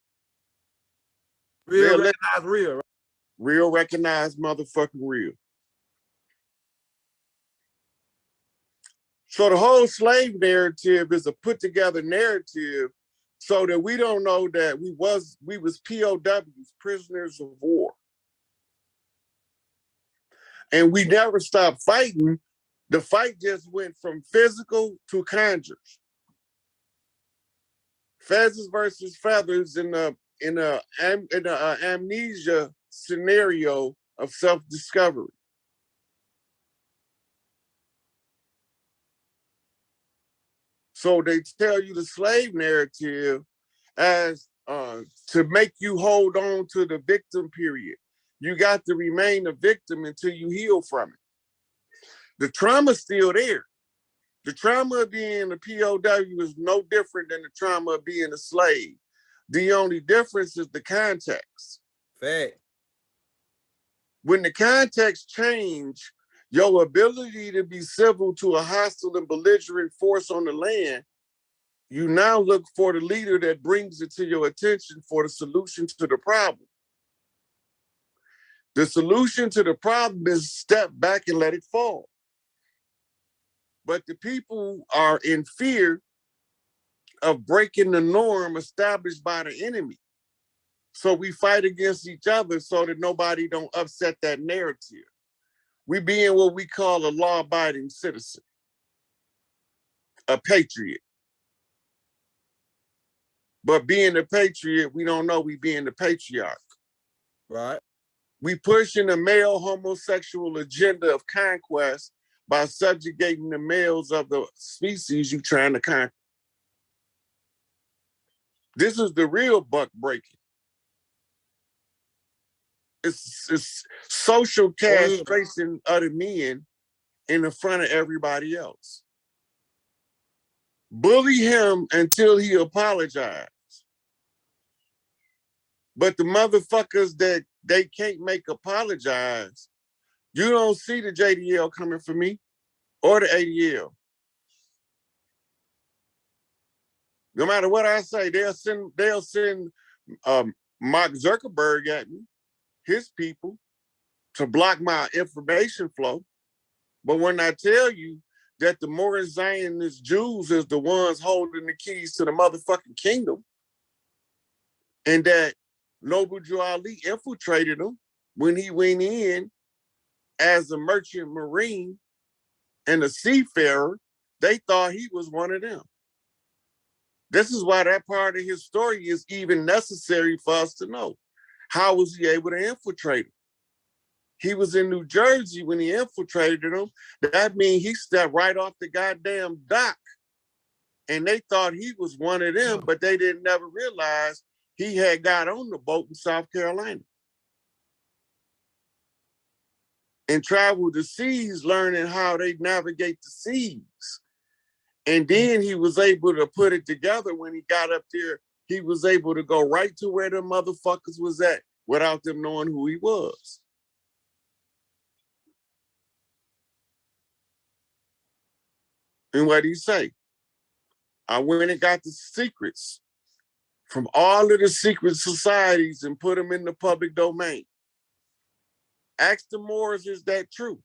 Real recognize real, right? Real recognize motherfucking real. So the whole slave narrative is a put together narrative so that we don't know that we was POWs, prisoners of war. And we never stopped fighting. The fight just went from physical to conjures. Feathers versus feathers in a amnesia scenario of self-discovery. So they tell you the slave narrative as to make you hold on to the victim period. You got to remain a victim until you heal from it. The trauma's still there. The trauma of being a POW is no different than the trauma of being a slave. The only difference is the context. Fact. When the context change, your ability to be civil to a hostile and belligerent force on the land, you now look for the leader that brings it to your attention for the solution to the problem. The solution to the problem is step back and let it fall. But the people are in fear of breaking the norm established by the enemy. So we fight against each other so that nobody don't upset that narrative. We being what we call a law-abiding citizen, a patriot. But being a patriot, we don't know we being the patriarch. Right. We pushing a male homosexual agenda of conquest by subjugating the males of the species you trying to conquer. This is the real buck breaking. It's social castration of the men in the front of everybody else. Bully him until he apologizes. But the motherfuckers that they can't make apologize, you don't see the JDL coming for me or the ADL. No matter what I say, they'll send Mark Zuckerberg at me, his people, to block my information flow. But when I tell you that the Moorish Zionist Jews is the ones holding the keys to the motherfucking kingdom, and that Noble Drew Ali infiltrated them when he went in as a merchant marine and a seafarer, they thought he was one of them. This is why that part of his story is even necessary for us to know. How was he able to infiltrate him? He was in New Jersey when he infiltrated him. That means he stepped right off the goddamn dock. And they thought he was one of them, but they didn't never realize he had got on the boat in South Carolina and traveled the seas, learning how they navigate the seas. And then he was able to put it together when he got up there. He was able to go right to where the motherfuckers was at without them knowing who he was. And what did he say? I went and got the secrets from all of the secret societies and put them in the public domain. Ask the Moors, is that true?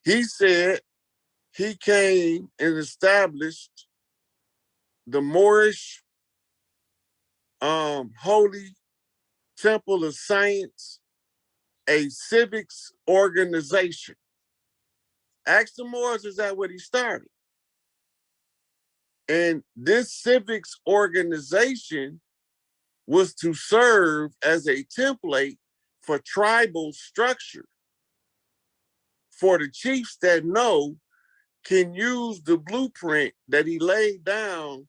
He said he came and established the Moorish Holy Temple of Science, a civics organization. Ask the Moors, is that what he started? And this civics organization was to serve as a template for tribal structure for the chiefs that know can use the blueprint that he laid down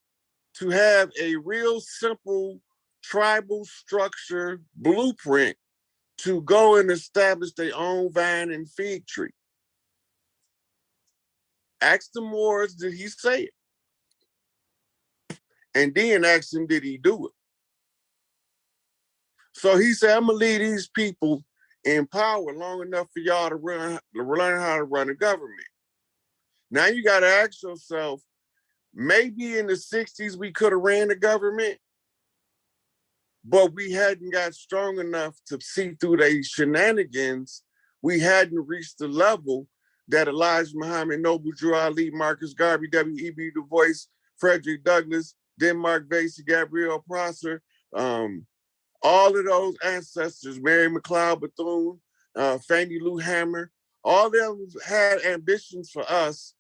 to have a real simple tribal structure blueprint to go and establish their own vine and fig tree. Ask the Moors, did he say it? And then ask him, did he do it? So he said, I'm gonna leave these people in power long enough for y'all to learn how to run a government. Now you gotta ask yourself, maybe in the 60s we could have ran the government, but we hadn't got strong enough to see through these shenanigans. We hadn't reached the level that Elijah Muhammad, Noble Drew Ali, Marcus Garvey, W.E.B. Du Bois, Frederick Douglass, Denmark Vesey, Gabriel Prosser, all of those ancestors, Mary McLeod Bethune, Fannie Lou Hamer, all of them had ambitions for us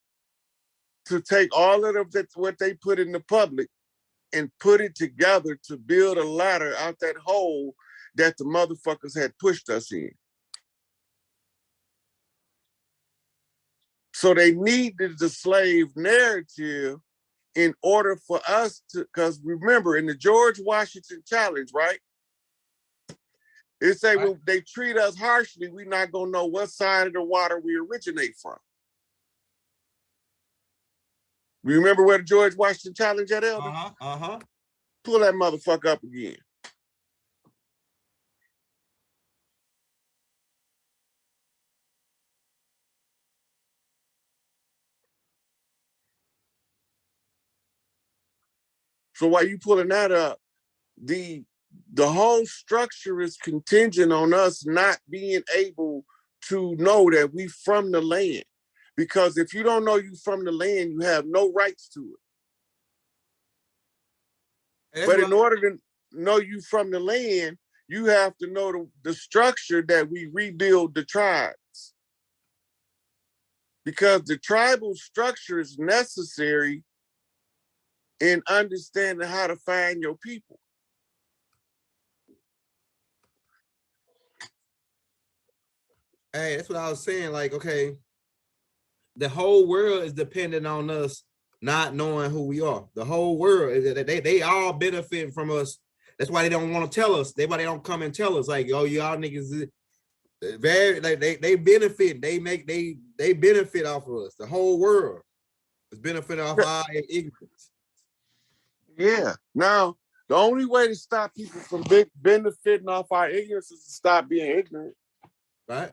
to take all of them, what they put in the public and put it together to build a ladder out that hole that the motherfuckers had pushed us in. So they needed the slave narrative in order for us to, because remember in the George Washington Challenge, right? It say when they treat us harshly, we're not gonna know what side of the water we originate from. Remember where the George Washington Challenge at, Elder? Pull that motherfucker up again. So while you pulling that up, the whole structure is contingent on us not being able to know that we from the land. Because if you don't know you from the land, you have no rights to it. But in order to know you from the land, you have to know the structure that we rebuild the tribes. Because the tribal structure is necessary in understanding how to find your people. Hey, that's what I was saying. Like, okay, the whole world is dependent on us not knowing who we are. The whole world, they all benefit from us. That's why they don't want to tell us. That's why they don't come and tell us, like, oh, y'all niggas very, like, they benefit. They benefit off of us. The whole world is benefiting off our ignorance. Yeah. Now, the only way to stop people from benefiting off our ignorance is to stop being ignorant. Right?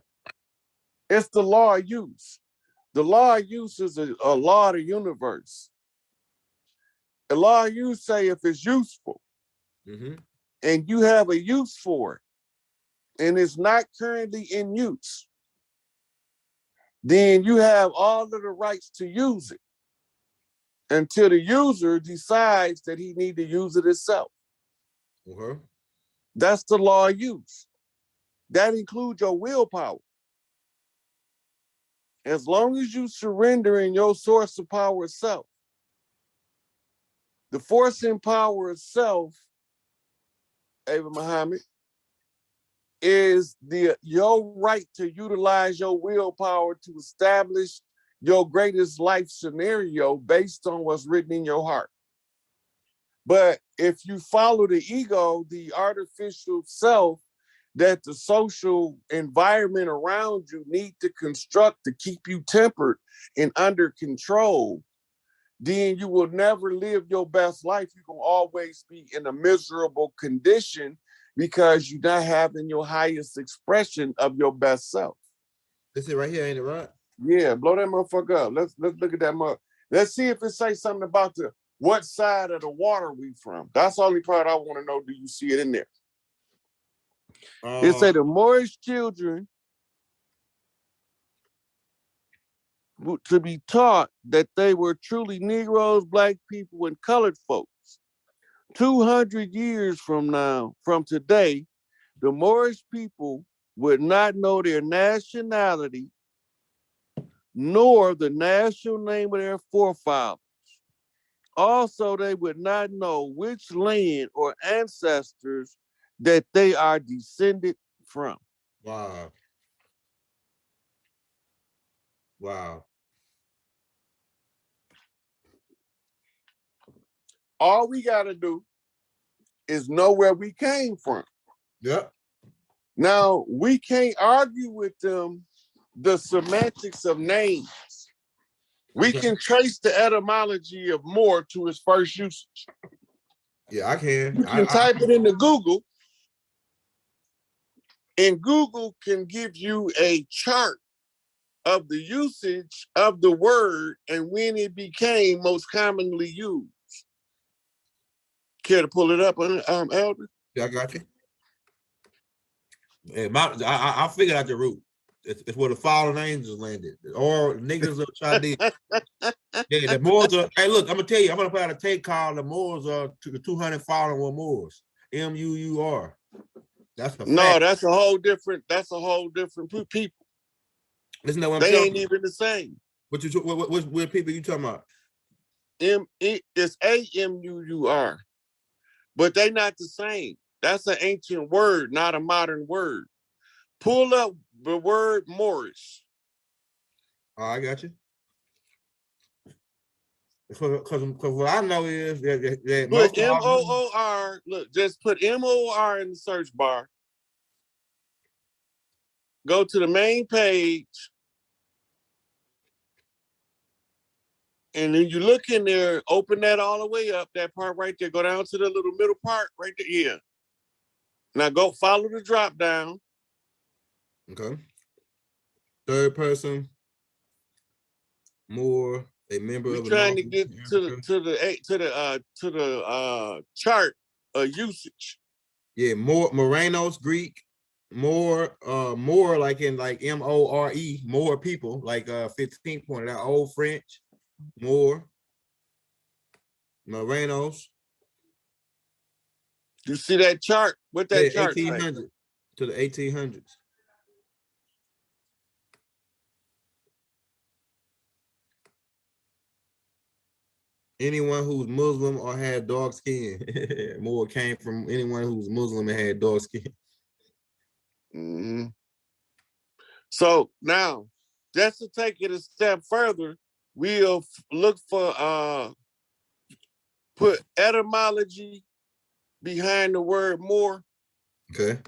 It's the law of use. The law of use is a law of the universe. The law of use say if it's useful. and you have a use for it, and it's not currently in use, then you have all of the rights to use it until the user decides that he need to use it himself. That's the law of use. That includes your willpower. As long as you surrender in your source of power itself, the force in power itself, Ava Muhammad, is your right to utilize your willpower to establish your greatest life scenario based on what's written in your heart. But if you follow the ego, the artificial self that the social environment around you need to construct to keep you tempered and under control, then you will never live your best life. You're going to always be in a miserable condition because you're not having your highest expression of your best self. This is right here, ain't it right? Yeah, blow that motherfucker up. Let's look at that motherfucker. Let's see if it says something about what side of the water we from. That's the only part I want to know. Do you see it in there? It say the Moorish children to be taught that they were truly Negroes, Black people, and colored folks. 200 years from today, the Moorish people would not know their nationality nor the national name of their forefathers. Also, they would not know which land or ancestors that they are descended from. Wow. Wow. All we got to do is know where we came from. Yep. Now, we can't argue with them the semantics of names. We can trace the etymology of Moor to its first usage. Yeah, I can. You can type it into Google, and Google can give you a chart of the usage of the word and when it became most commonly used. Care to pull it up, Elder? Yeah, I got you. Yeah, I figured out the route. It's where the fallen angels landed. Or niggas are trying to. Yeah, the Moors are. Hey, look, I'm gonna tell you. I'm gonna put out a tape called "The Moors Are to the 200 Fallen Were Moors." MUUR. That's a no, fact. that's a whole different. That's a whole different people. Listen to what I'm they telling ain't you. even the same. What people you talking about? It's AMUUR, but they not the same. That's an ancient word, not a modern word. Pull up the word Moorish. Oh, I got you. Because what I know is that put MOOR. Look, just put MOOR in the search bar. Go to the main page. And then you look in there, open that all the way up, that part right there. Go down to the little middle part right there. Yeah. Now go follow the drop down. Okay. Third person, more a member We're of trying to get to the chart of usage. Yeah, more Morenos, Greek, more like in like MORE, more people, like 15 pointed out, old French, more Morenos. You see that chart? What that chart 1800 to the 1800s. Anyone who's Muslim or had dark skin. More came from anyone who's Muslim and had dark skin. Mm-hmm. So now, just to take it a step further, we'll look for put etymology behind the word more. Okay.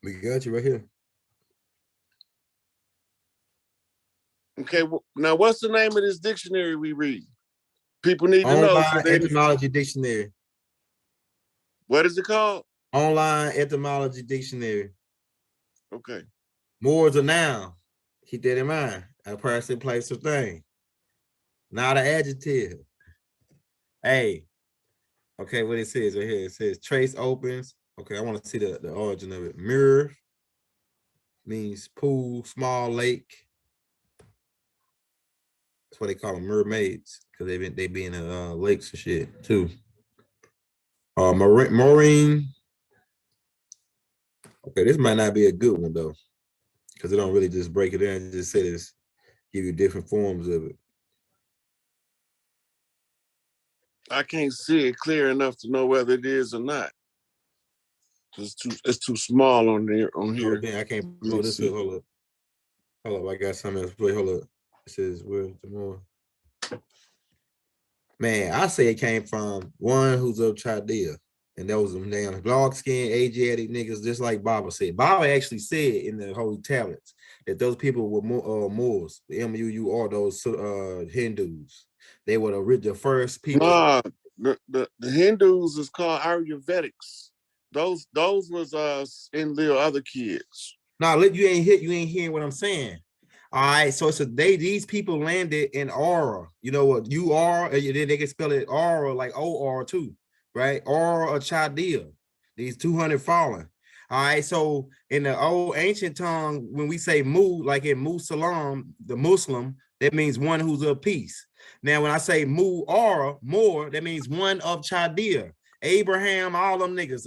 We got you right here. Okay, well, now what's the name of this dictionary we read? People need to know. Online etymology dictionary. What is it called? Online etymology dictionary. Okay. More is a noun. Keep that in mind. A person, place, or thing. Not an adjective. Hey. Okay, what it says right here. It says trace opens. Okay, I want to see the origin of it. Mirror means pool, small lake. That's what they call them, mermaids, because they be in the lakes and shit too. Marine. Okay, this might not be a good one though, because it don't really just break it down. It just says give you different forms of it. I can't see it clear enough to know whether it is or not. It's too small on there on here. Oh, I can't pull this up. Hold up. I got something else to play. Hold up. It says where's the more? Man, I say it came from one who's of Chaldea. And that was them damn dog skin, Asiatic niggas, just like Baba said. Baba actually said in the Holy Tablets that those people were Moors, the M-U-U-R, those Hindus. They were the first people. Nah, the Hindus is called Ayurvedics. Those was in the other kids. Nah, you ain't hearing what I'm saying. All right, so these people landed in Aura. You know what you are, and then they can spell it Aura like O-R too, right? Aura or Chaldea. These 200 fallen. All right, so in the old ancient tongue, when we say Mu, like in Musalam, the Muslim, that means one who's of peace. Now, when I say Mu Aura, more, that means one of Chaldea. Abraham, all them niggas,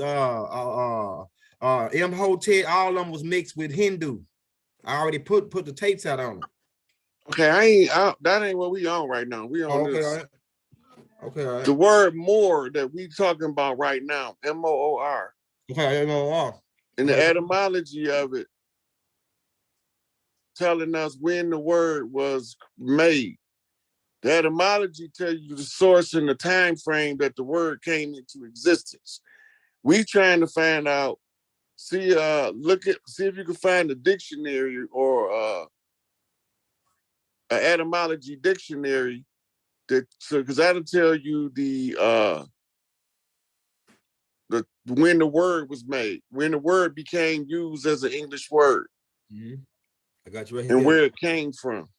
Imhotep, all of them was mixed with Hindu. I already put the tapes out on them. Okay, that ain't what we on right now. We on this. All right. Okay, all right. The word more that we talking about right now, M-O-O-R. Okay, M-O-O-R. And the etymology of it, telling us when the word was made. The etymology tells you the source and the time frame that the word came into existence. We trying to find out, see if you can find a dictionary or an etymology dictionary because that'll tell you the when the word was made, when the word became used as an English word. Mm-hmm. I got you right here. And where it came from.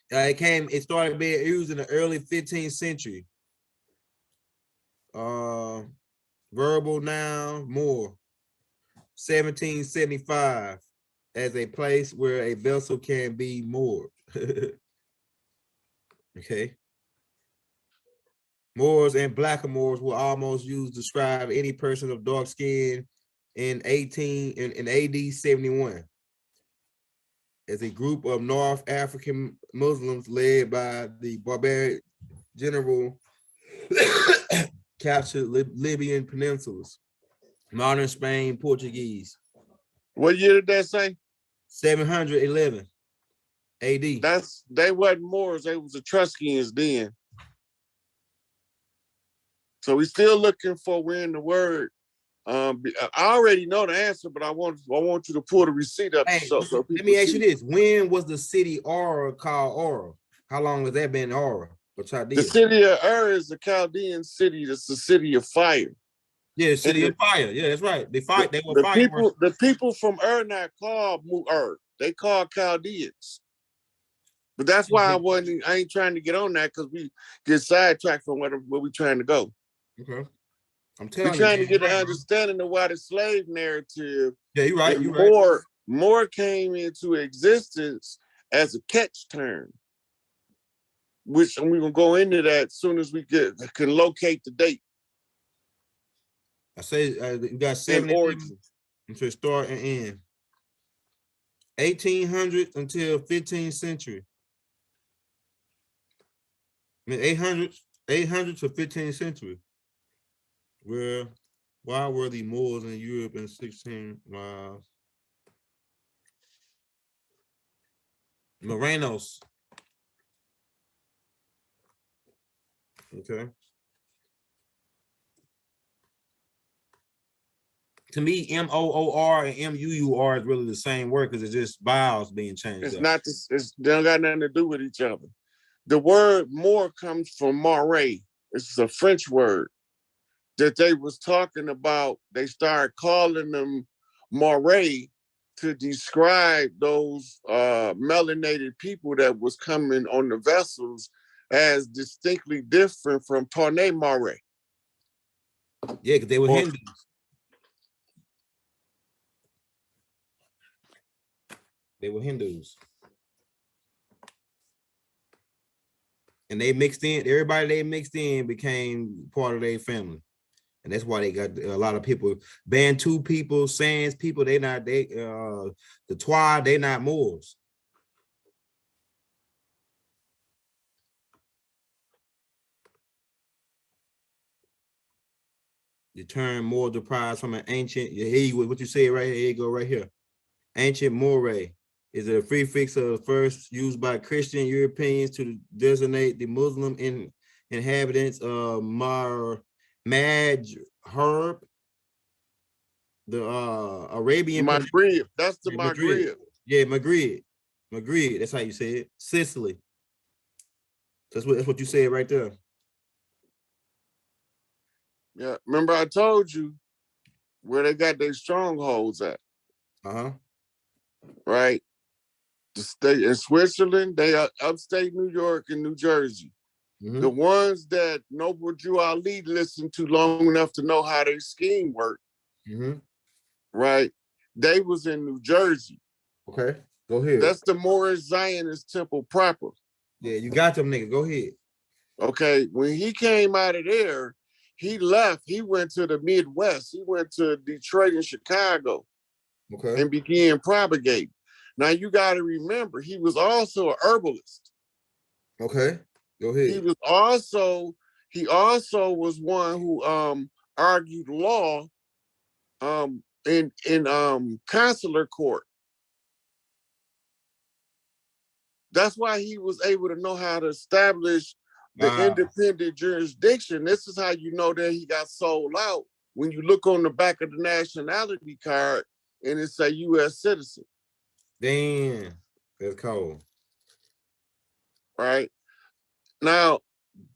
It started being used in the early 15th century. Verbal noun, more. 1775, as a place where a vessel can be moored. Okay. Moors and blackamoors were almost used to describe any person of dark skin in AD 71. As a group of North African Muslims led by the barbaric general captured Libyan peninsulas, modern Spain, Portuguese. What year did that say? 711 AD. They wasn't Moors, they was Etruscans then. So we're still looking for when the word. I already know the answer, but I want you to pull the receipt up. Hey, so let me ask you this: when was the city Aura called Aura? How long has that been Aura? The city of Ur is a Chaldean city. That's the city of fire. Yeah, the city of fire. Yeah, that's right. They fight. They were the people from Ur not called Ur. They called Chaldeans. But that's why I ain't trying to get on that because we get sidetracked from where we trying to go. Okay. I'm telling you. We're trying to get an understanding of why the slave narrative. Yeah, you're right. More came into existence as a catch term. Which we're going to go into that as soon as we can locate the date. I say you got 70 to start and end. 1800 until 15th century. I mean 800 to 15th century. Why were the Moors in Europe in 16 Morenos? Okay. To me, M-O-O-R and M-U-U-R is really the same word because it's just vowels being changed. It's not this. They don't got nothing to do with each other. The word "more" comes from "moire." It's a French word that they was talking about. They started calling them moire to describe those melanated people that was coming on the vessels as distinctly different from Torne Mare. Yeah, because they were Hindus. They were Hindus. And they mixed in, everybody they mixed in became part of their family. And that's why they got a lot of people, Bantu people, Sands people, the Twa, they not Moors. The term Moor deprived from an ancient, here what you say right here, you go right here. Ancient Moray is a prefix of first used by Christian Europeans to designate the Muslim inhabitants of Herb, the Arabian Maghreb, that's the Madrid. Maghreb. Yeah, Madrid. That's how you say it. Sicily. That's what you said right there. Yeah, remember I told you where they got their strongholds at. Right? The state in Switzerland, they are upstate New York and New Jersey. The ones that Noble Drew Ali listened to long enough to know how their scheme worked, right? They was in New Jersey. Okay, go ahead. That's the Moorish Zionist temple proper. Yeah, you got them niggas. Go ahead. Okay, when he came out of there, he left. He went to the Midwest. He went to Detroit and Chicago. Okay. And began propagating. Now you got to remember, he was also a herbalist. Okay, go ahead. He also was one who argued law in consular court. That's why he was able to know how to establish the independent jurisdiction. This is how you know that he got sold out. When you look on the back of the nationality card and it's a U.S. citizen. Damn, that's cold. Right? Now,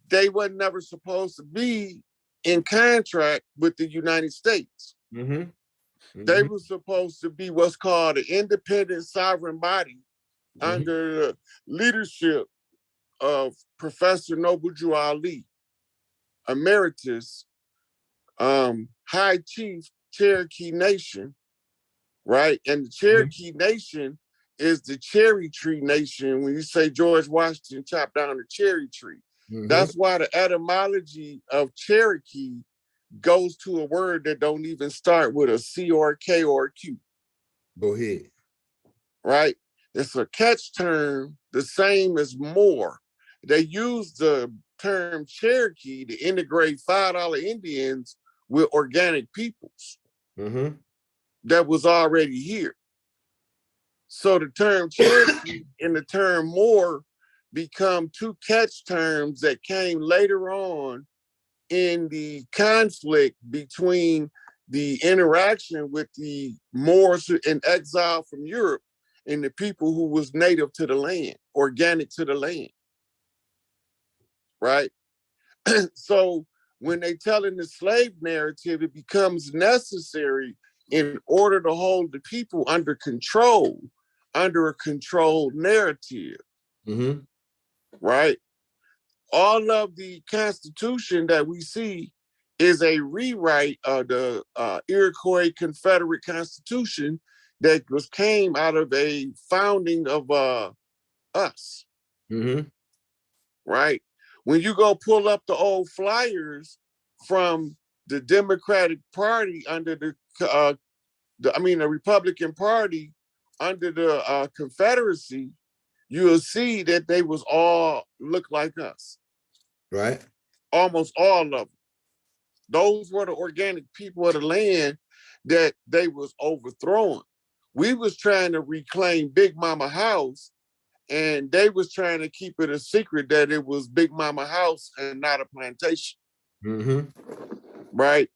they were never supposed to be in contract with the United States. They were supposed to be what's called an independent sovereign body under the leadership of Professor Noble Drew Ali, Emeritus, High Chief, Cherokee Nation, right? And the Cherokee Nation is the cherry tree nation. When you say George Washington chopped down the cherry tree, that's why the etymology of Cherokee goes to a word that don't even start with a C or a K or a Q. Go ahead. Right? It's a catch term, the same as Moor. They use the term Cherokee to integrate $5 Indians with organic peoples that was already here. So the term Cherokee and the term Moor become two catch terms that came later on in the conflict between the interaction with the Moors in exile from Europe and the people who was native to the land, organic to the land, right? So when they telling the slave narrative, it becomes necessary in order to hold the people under control, under a controlled narrative, right? All of the Constitution that we see is a rewrite of the Iroquois Confederate Constitution that came out of a founding of us, right? When you go pull up the old flyers from the Democratic Party under the Republican Party under the Confederacy, you'll see that they was all look like us. Right. Almost all of them. Those were the organic people of the land that they was overthrowing. We was trying to reclaim Big Mama House, and they was trying to keep it a secret that it was Big Mama House and not a plantation. Right?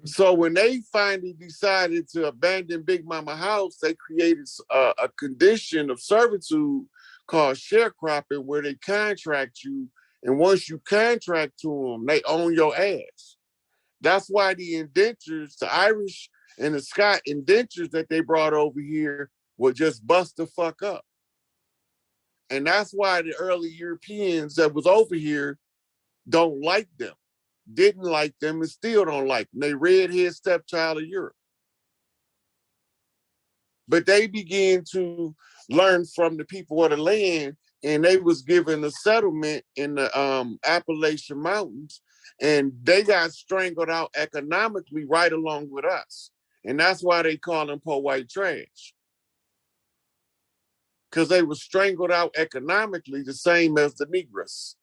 So when they finally decided to abandon Big Mama House, they created a condition of servitude called sharecropping, where they contract you, and once you contract to them, they own your ass. That's why the indentures, the Irish And the Scott indentures that they brought over here would just bust the fuck up. And that's why the early Europeans that was over here don't like them, didn't like them, and still don't like them. They redhead stepchild of Europe. But they began to learn from the people of the land, and they was given a settlement in the Appalachian Mountains, and they got strangled out economically right along with us. And that's why they call them poor white trash. Because they were strangled out economically the same as the Negroes.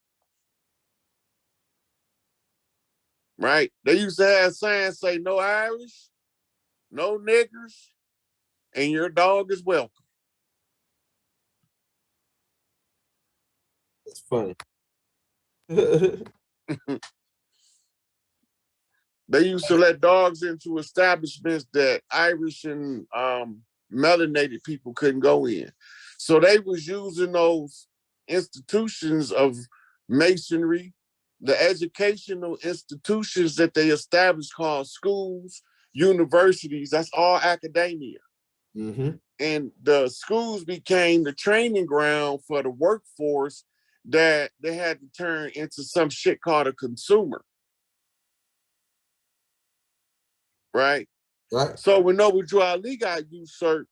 Right? They used to have signs say no Irish, no niggers, and your dog is welcome. That's funny. They used to let dogs into establishments that Irish and melanated people couldn't go in. So they was using those institutions of masonry, the educational institutions that they established called schools, universities, that's all academia. Mm-hmm. And the schools became the training ground for the workforce that they had to turn into some shit called a consumer. Right? Right. So when Noble Drew Ali got usurped,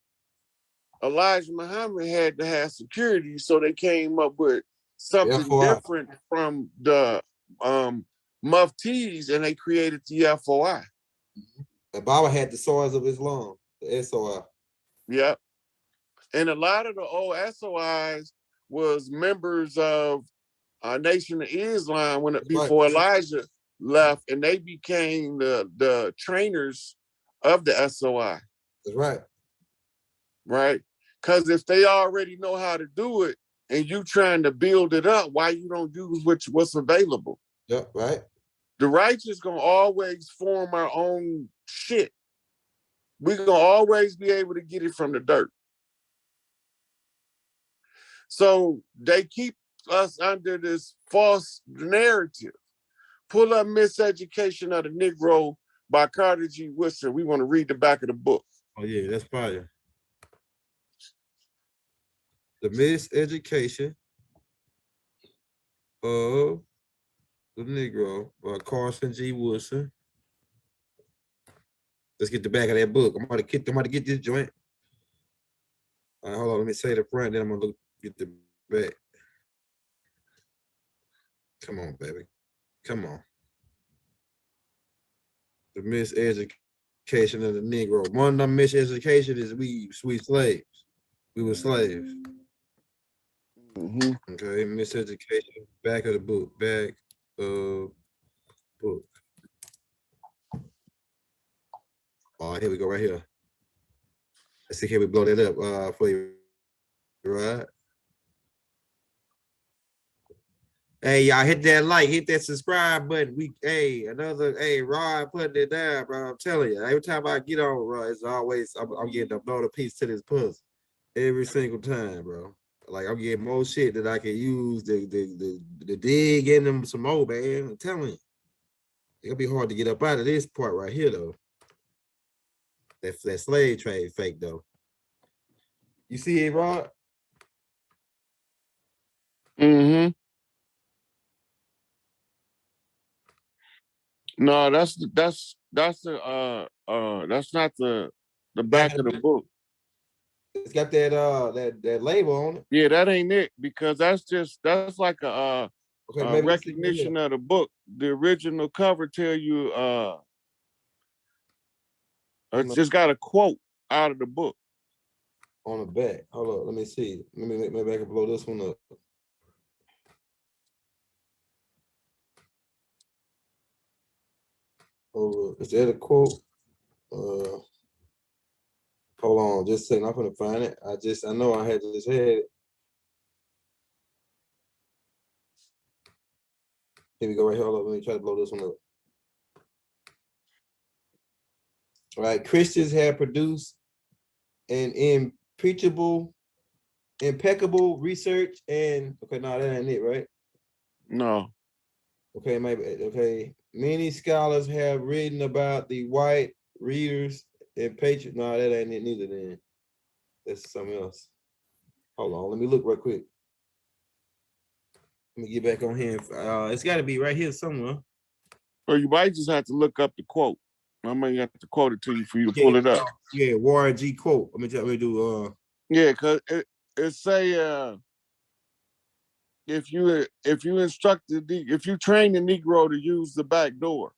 Elijah Muhammad had to have security, so they came up with something different from the muftis, and they created the FOI. And Baba had the soils of Islam, the SOI. Yep. And a lot of the old SOIs was members of Nation of Islam before Elijah left, and they became the trainers of the SOI. That's right. Right? Because if they already know how to do it and you trying to build it up, why you don't use what's available? Yep, right. The righteous gonna always form our own shit. We're gonna always be able to get it from the dirt. So they keep us under this false narrative. Pull up Miseducation of the Negro by Carter G. Woodson. We want to read the back of the book. Oh yeah, that's fire. The Miseducation of the Negro by Carson G. Woodson. Let's get the back of that book. I'm about to get this joint. All right, hold on. Let me say the front, then I'm gonna get the back. Come on, baby. Come on. The miseducation of the Negro. One of the miseducation is we slaves. We were slaves. Mm-hmm. Okay, miseducation. Back of the book. Back of book. Oh, here we go, right here. Let's see, can we blow that up for you, right? Hey, y'all, hit that like, hit that subscribe button. Rod putting it down, bro. I'm telling you, every time I get on, bro, it's always, I'm getting another piece to this puzzle. Every single time, bro. Like, I'm getting more shit that I can use to dig in them some more, man. I'm telling you. It'll be hard to get up out of this part right here, though. That slave trade fake, though. You see it, Rod? Mm-hmm. No, that's not the back of the book. It's got that label on it. Yeah, that ain't it, because that's like a recognition of the book. The original cover tell you it's just got a quote out of the book on the back. Hold on, let me see. Maybe I can blow this one up. Oh, is that a quote? Hold on, just a second. I'm gonna find it. I know I had just had it. Here we go, right here. Hold on, let me try to blow this one up. All right, Christians have produced an impeccable research and okay, no, that ain't it, right? No. Okay, maybe okay. Many scholars have written about the white readers And Patriot, no, that ain't it neither. Then that's something else. Hold on, let me look real quick. Let me get back on here. It's got to be right here somewhere. Or you might just have to look up the quote. I might have to quote it to you for you to Yeah, pull it up. Yeah, Warren G quote. Let me do. Yeah, because it say if you if you train the Negro to use the back door,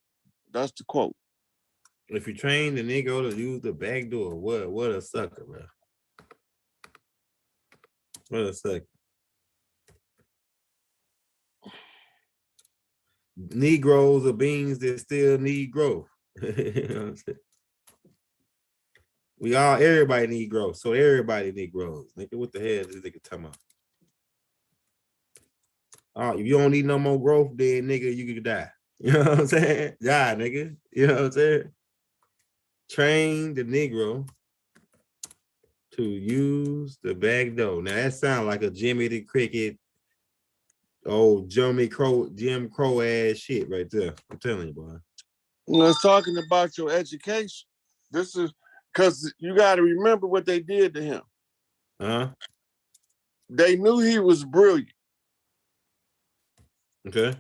that's the quote. If you train the Negro to use the back door, what a sucker, bro. What a sucker. Negroes are beings that still need growth. You know what I'm saying? Everybody need growth, so everybody need growth. Nigga, what the hell is this nigga talking about? If you don't need no more growth, then nigga, you could die. You know what I'm saying? Die, nigga. You know what I'm saying? Train the Negro to use the back door. Now that sounds like a Jimmy the Cricket, Jim Crow ass shit right there. I'm telling you, boy. Let's talking about your education. This is because you got to remember what they did to him. Uh-huh. They knew he was brilliant. Okay.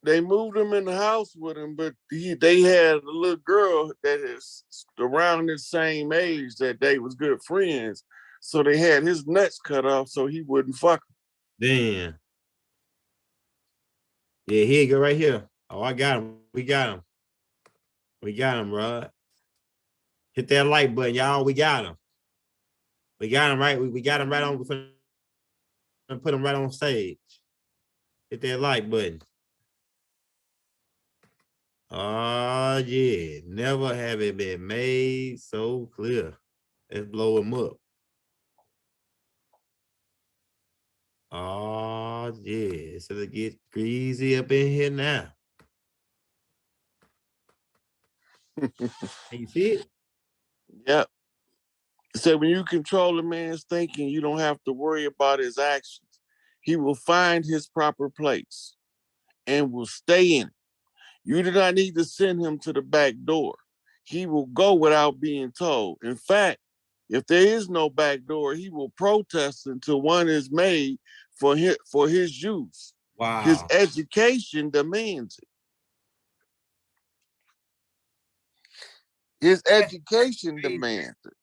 They moved him in the house with him, but they had a little girl that is around the same age that they was good friends. So they had his nuts cut off so he wouldn't fuck her. Damn. Yeah, here you go right here. Oh, I got him. We got him. We got him, Rod. Hit that like button, y'all. We got him. We got him right. We got him right on. Put him right on stage. Hit that like button. Oh, yeah. Never have it been made so clear. Let's blow him up. Oh, yeah. So it get greasy up in here now. You see it? Yep. So when you control a man's thinking, you don't have to worry about his actions. He will find his proper place and will stay in it. You do not need to send him to the back door. He will go without being told. In fact, if there is no back door, he will protest until one is made for his use. Wow. His education demands it. His education demands it.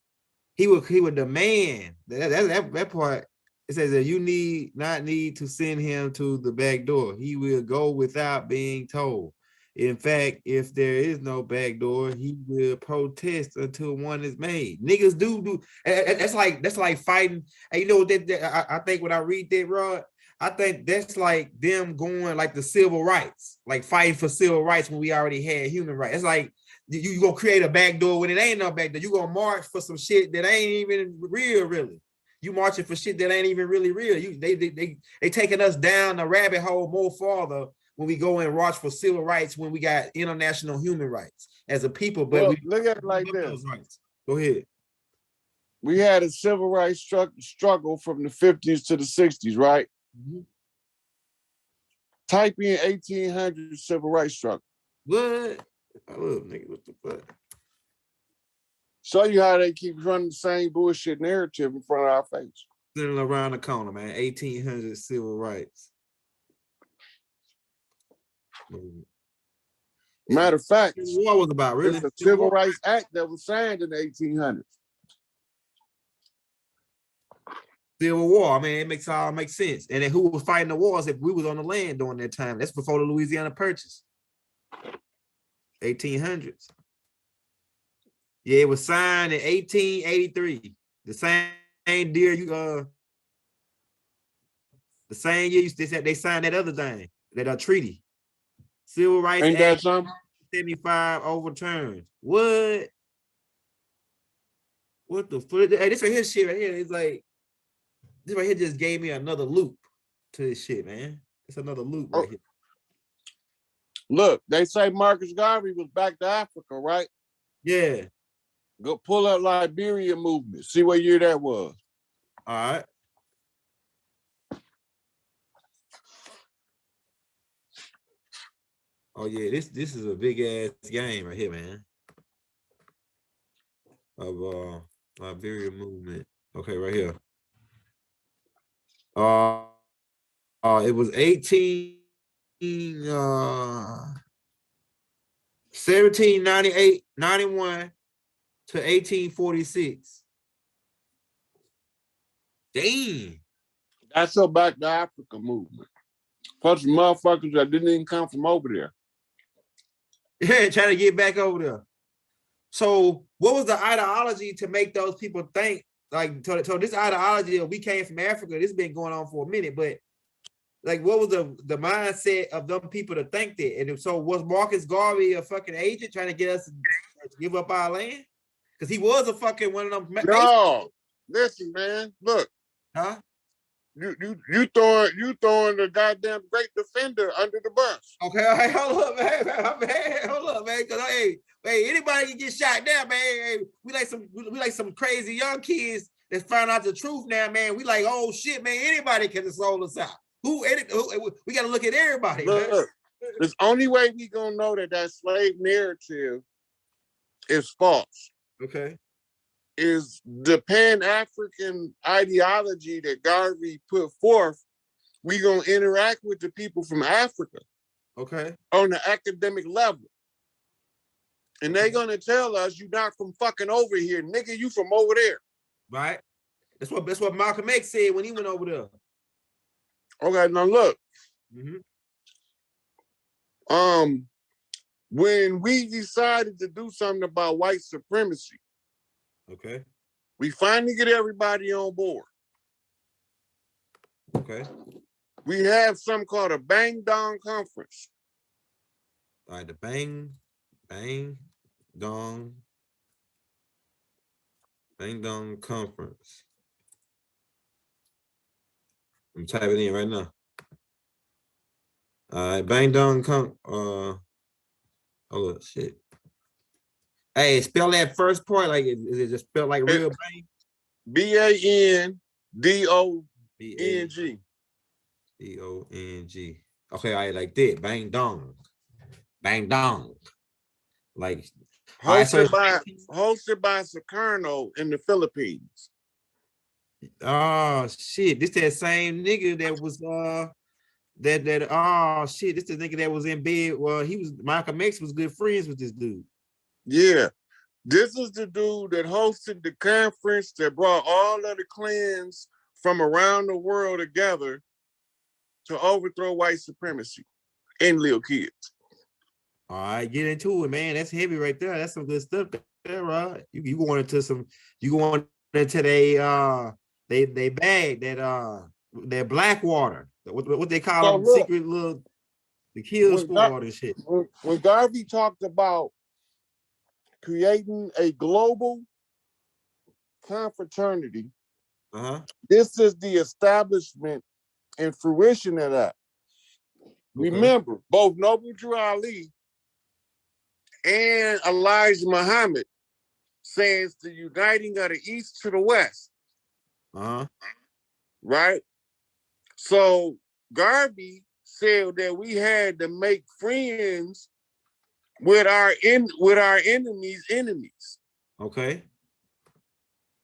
He would demand that part. It says that you not need to send him to the back door. He will go without being told. In fact, if there is no back door, he will protest until one is made. Niggas do. That's like fighting. And you know that I think when I read that, Rod, I think that's like them going like the civil rights, like fighting for civil rights when we already had human rights. It's like you gonna create a back door when it ain't no back door. You gonna march for some shit that ain't even real, really. You marching for shit that ain't even really real. They taking us down the rabbit hole more farther when we go and march for civil rights when we got international human rights as a people. But well, we look at it like this. Rights. Go ahead. We had a civil rights struggle from the 50s to the 60s, right? Mm-hmm. Type in 1800 civil rights struggle. What? I love nigga. What the fuck? Show you how they keep running the same bullshit narrative in front of our face. Sitting around the corner, man. 1800 civil rights. Matter of fact, what was about really? It's a Civil Rights Act that was signed in the 1800s. Civil War. I mean, it makes all make sense. And then who was fighting the wars if we was on the land during that time? That's before the Louisiana Purchase. 1800s. Yeah, it was signed in 1883. The same year the same year they signed that other thing, that treaty. Civil Rights Ain't Act that something? 75 overturned. What? What the fuck? Hey, this right here shit right here. It's like this right here just gave me another loop to this shit, man. It's another loop right here. Look, they say Marcus Garvey was back to Africa, right? Yeah. Go pull up Liberia movement. See what year that was. All right. Oh yeah, this is a big ass game right here, man. of Liberia movement. Okay, right here. It was 1798, 91 to 1846. Damn. That's your Back to Africa movement. Plus motherfuckers that didn't even come from over there. Yeah, trying to get back over there. So what was the ideology to make those people think like so this ideology of we came from Africa, this has been going on for a minute, but like what was the mindset of them people to think that? And if so, was Marcus Garvey a fucking agent trying to get us to give up our land? Because he was a fucking one of them. No, listen, man. Look, Huh? You throwing the goddamn great defender under the bus. Okay, all right, hold up, man. Hold up, man. Cause hey, anybody can get shot down, man. Hey, we like some crazy young kids that find out the truth now, man. We like, oh shit, man. Anybody can sold us out. Who we got to look at everybody. Look, the only way we gonna know that slave narrative is false. Okay. Is the Pan-African ideology that Garvey put forth. We gonna interact with the people from Africa. Okay. On the academic level. And they gonna tell us you're not from fucking over here, nigga, you from over there. Right. That's what Malcolm X said when he went over there. Okay, now look. When we decided to do something about white supremacy, okay, we finally get everybody on board. Okay. We have something called a Bang Dong Conference. All right, the Bang Dong Conference. I'm typing in right now. All right, Bang Dong oh shit. Hey, spell that first part like is it just spelled like real bang? BANDONG. DONG. Okay, I like that. Bang Dong. Bang Dong. Like hosted by Sukarno in the Philippines. Oh shit, this that same nigga that was oh shit, this the nigga that was in bed. Well, Malcolm X was good friends with this dude. Yeah. This is the dude that hosted the conference that brought all of the clans from around the world together to overthrow white supremacy and little kids. All right, get into it, man. That's heavy right there. That's some good stuff there, right? You going into they bag that black water. What they call them, look, secret little the kill squad and shit. When Garvey talked about creating a global confraternity, this is the establishment and fruition of that. Okay. Remember, both Noble Drew Ali and Elijah Muhammad says the uniting of the East to the West. Right? So Garvey said that we had to make friends with our enemies' enemies. Okay.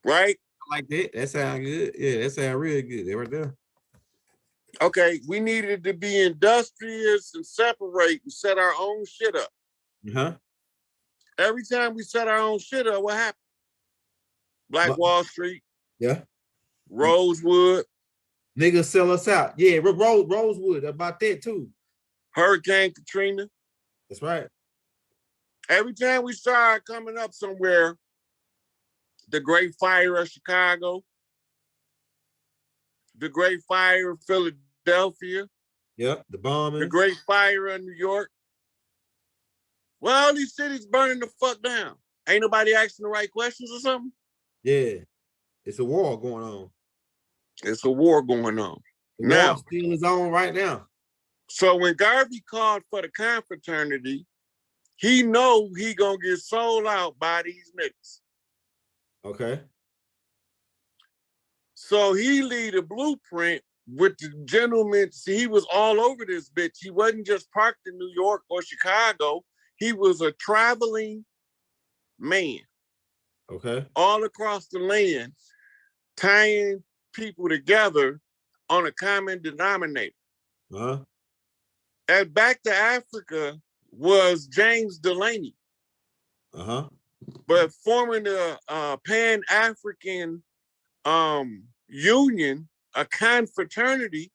Right? I like that. That sounds good. Yeah, that sounds really good. They right there. Okay, we needed to be industrious and separate and set our own shit up. Every time we set our own shit up, what happened? Black Wall Street. Yeah. Rosewood. Niggas sell us out. Yeah, Rosewood, about that too. Hurricane Katrina. That's right. Every time we started coming up somewhere, the Great Fire of Chicago, the Great Fire of Philadelphia. Yep, the bombing. The Great Fire of New York. Well, all these cities burning the fuck down. Ain't nobody asking the right questions or something? Yeah, it's a war going on. It's a war going on. The war still is on right now. So when Garvey called for the confraternity, he know he gonna get sold out by these niggas. Okay. So he lead a blueprint with the gentleman. See, he was all over this bitch. He wasn't just parked in New York or Chicago. He was a traveling man. Okay. all across the land, tying people together on a common denominator. Uh-huh. And back to Africa was James Delaney, Uh-huh. but forming a Pan-African union, a confraternity,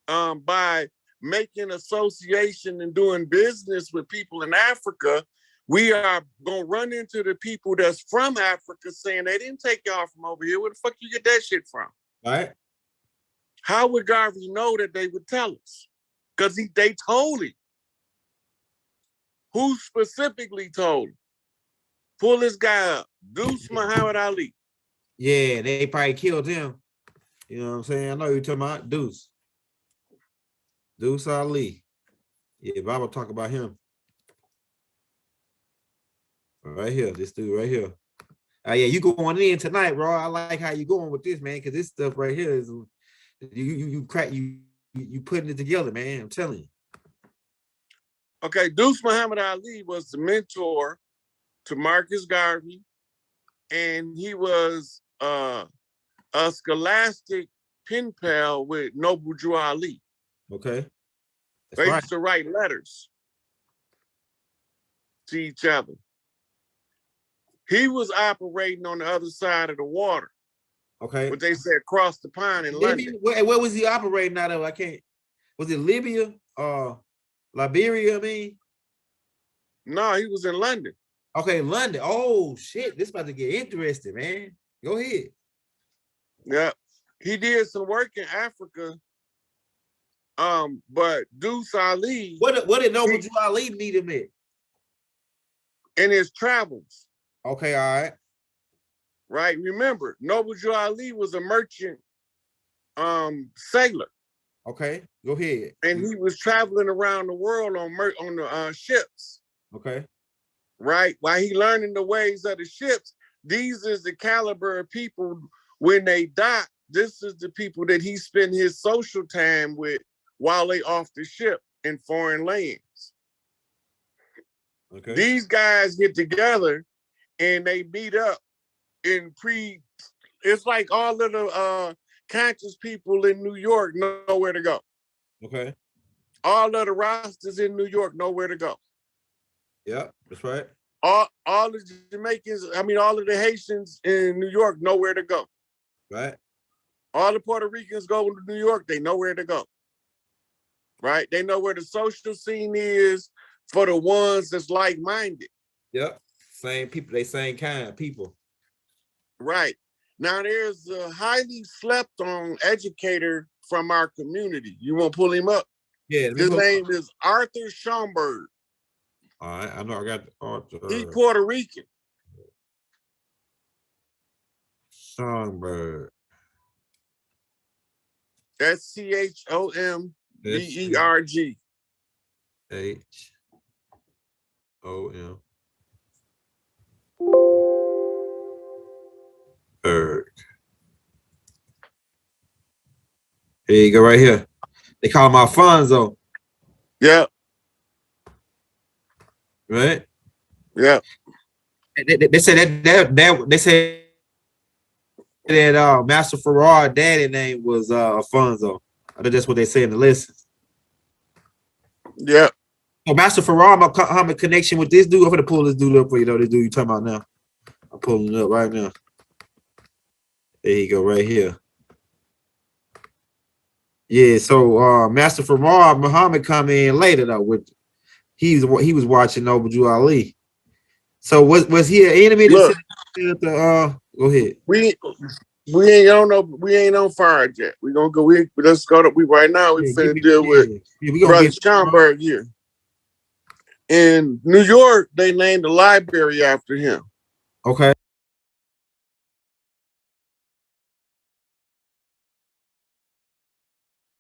by making association and doing business with people in Africa. We are gonna run into the people that's from Africa saying they didn't take y'all from over here. Where the fuck you get that shit from? All right. How would Garvey know that they would tell us? Because they told him. Who specifically told him? Pull this guy up. Deuce Muhammad Ali. Yeah, they probably killed him. You know what I'm saying? I know you're talking about Deuce. Deuce Ali. Yeah, Bible talk about him. Right here, this dude right here. Yeah, you going in tonight, bro. I like how you going with this, man, because this stuff right here is you putting it together, man. I'm telling you. Okay, Deuce Muhammad Ali was the mentor to Marcus Garvey, and he was a scholastic pen pal with Noble Drew Ali. Okay. That's They right. used to write letters to each other. He was operating on the other side of the water. Okay. What they said across the pond in London. Where was he operating out of? I can't. Was it Libya or Liberia? I mean. No, he was in London. Okay, London. Oh shit, this about to get interesting, man. Go ahead. Yeah, he did some work in Africa. But Deuce Ali, What did Noble Drew Ali meet him at? In his travels. Okay, all right. Right. Remember, Noble Drew Ali was a merchant sailor. Okay, go ahead. And he was traveling around the world on the ships. Okay. Right. While he learning the ways of the ships, these is the caliber of people when they die. This is the people that he spent his social time with while they off the ship in foreign lands. Okay. These guys get together and they meet up in it's like all of the conscious people in New York know where to go. Okay. All of the rosters in New York know where to go. Yeah, that's right. All the Jamaicans, all of the Haitians in New York know where to go. Right. All the Puerto Ricans go to New York, they know where to go. Right? They know where the social scene is for the ones that's like-minded. Yep. Same people, they same kind of people. Right. Now there's a highly slept on educator from our community. You want to pull him up? Yeah. His name is Arthur Schomburg. All right, I know I got Arthur. He's Puerto Rican. Schomburg. SCHOMBERG. HOM. Berg. Here you go, right here. They call him Alfonso. Yeah. Right? Yeah. They said that Master Farrar daddy name was Alfonso. I think that's what they say in the lessons. Yeah. So Master Farrar, I'm a connection with this dude. I'm gonna pull this dude up for you though. This dude you talking about now. I'm pulling it up right now. There you go, right here. Yeah, so Master Farrar Muhammad come in later though. He was watching Noble Drew Ali. So was he an enemy? Look, go ahead. We ain't on fire yet. We gonna go. Let's go to right now. We finna deal with Brother Schomburg here. In New York, they named a library after him. Okay.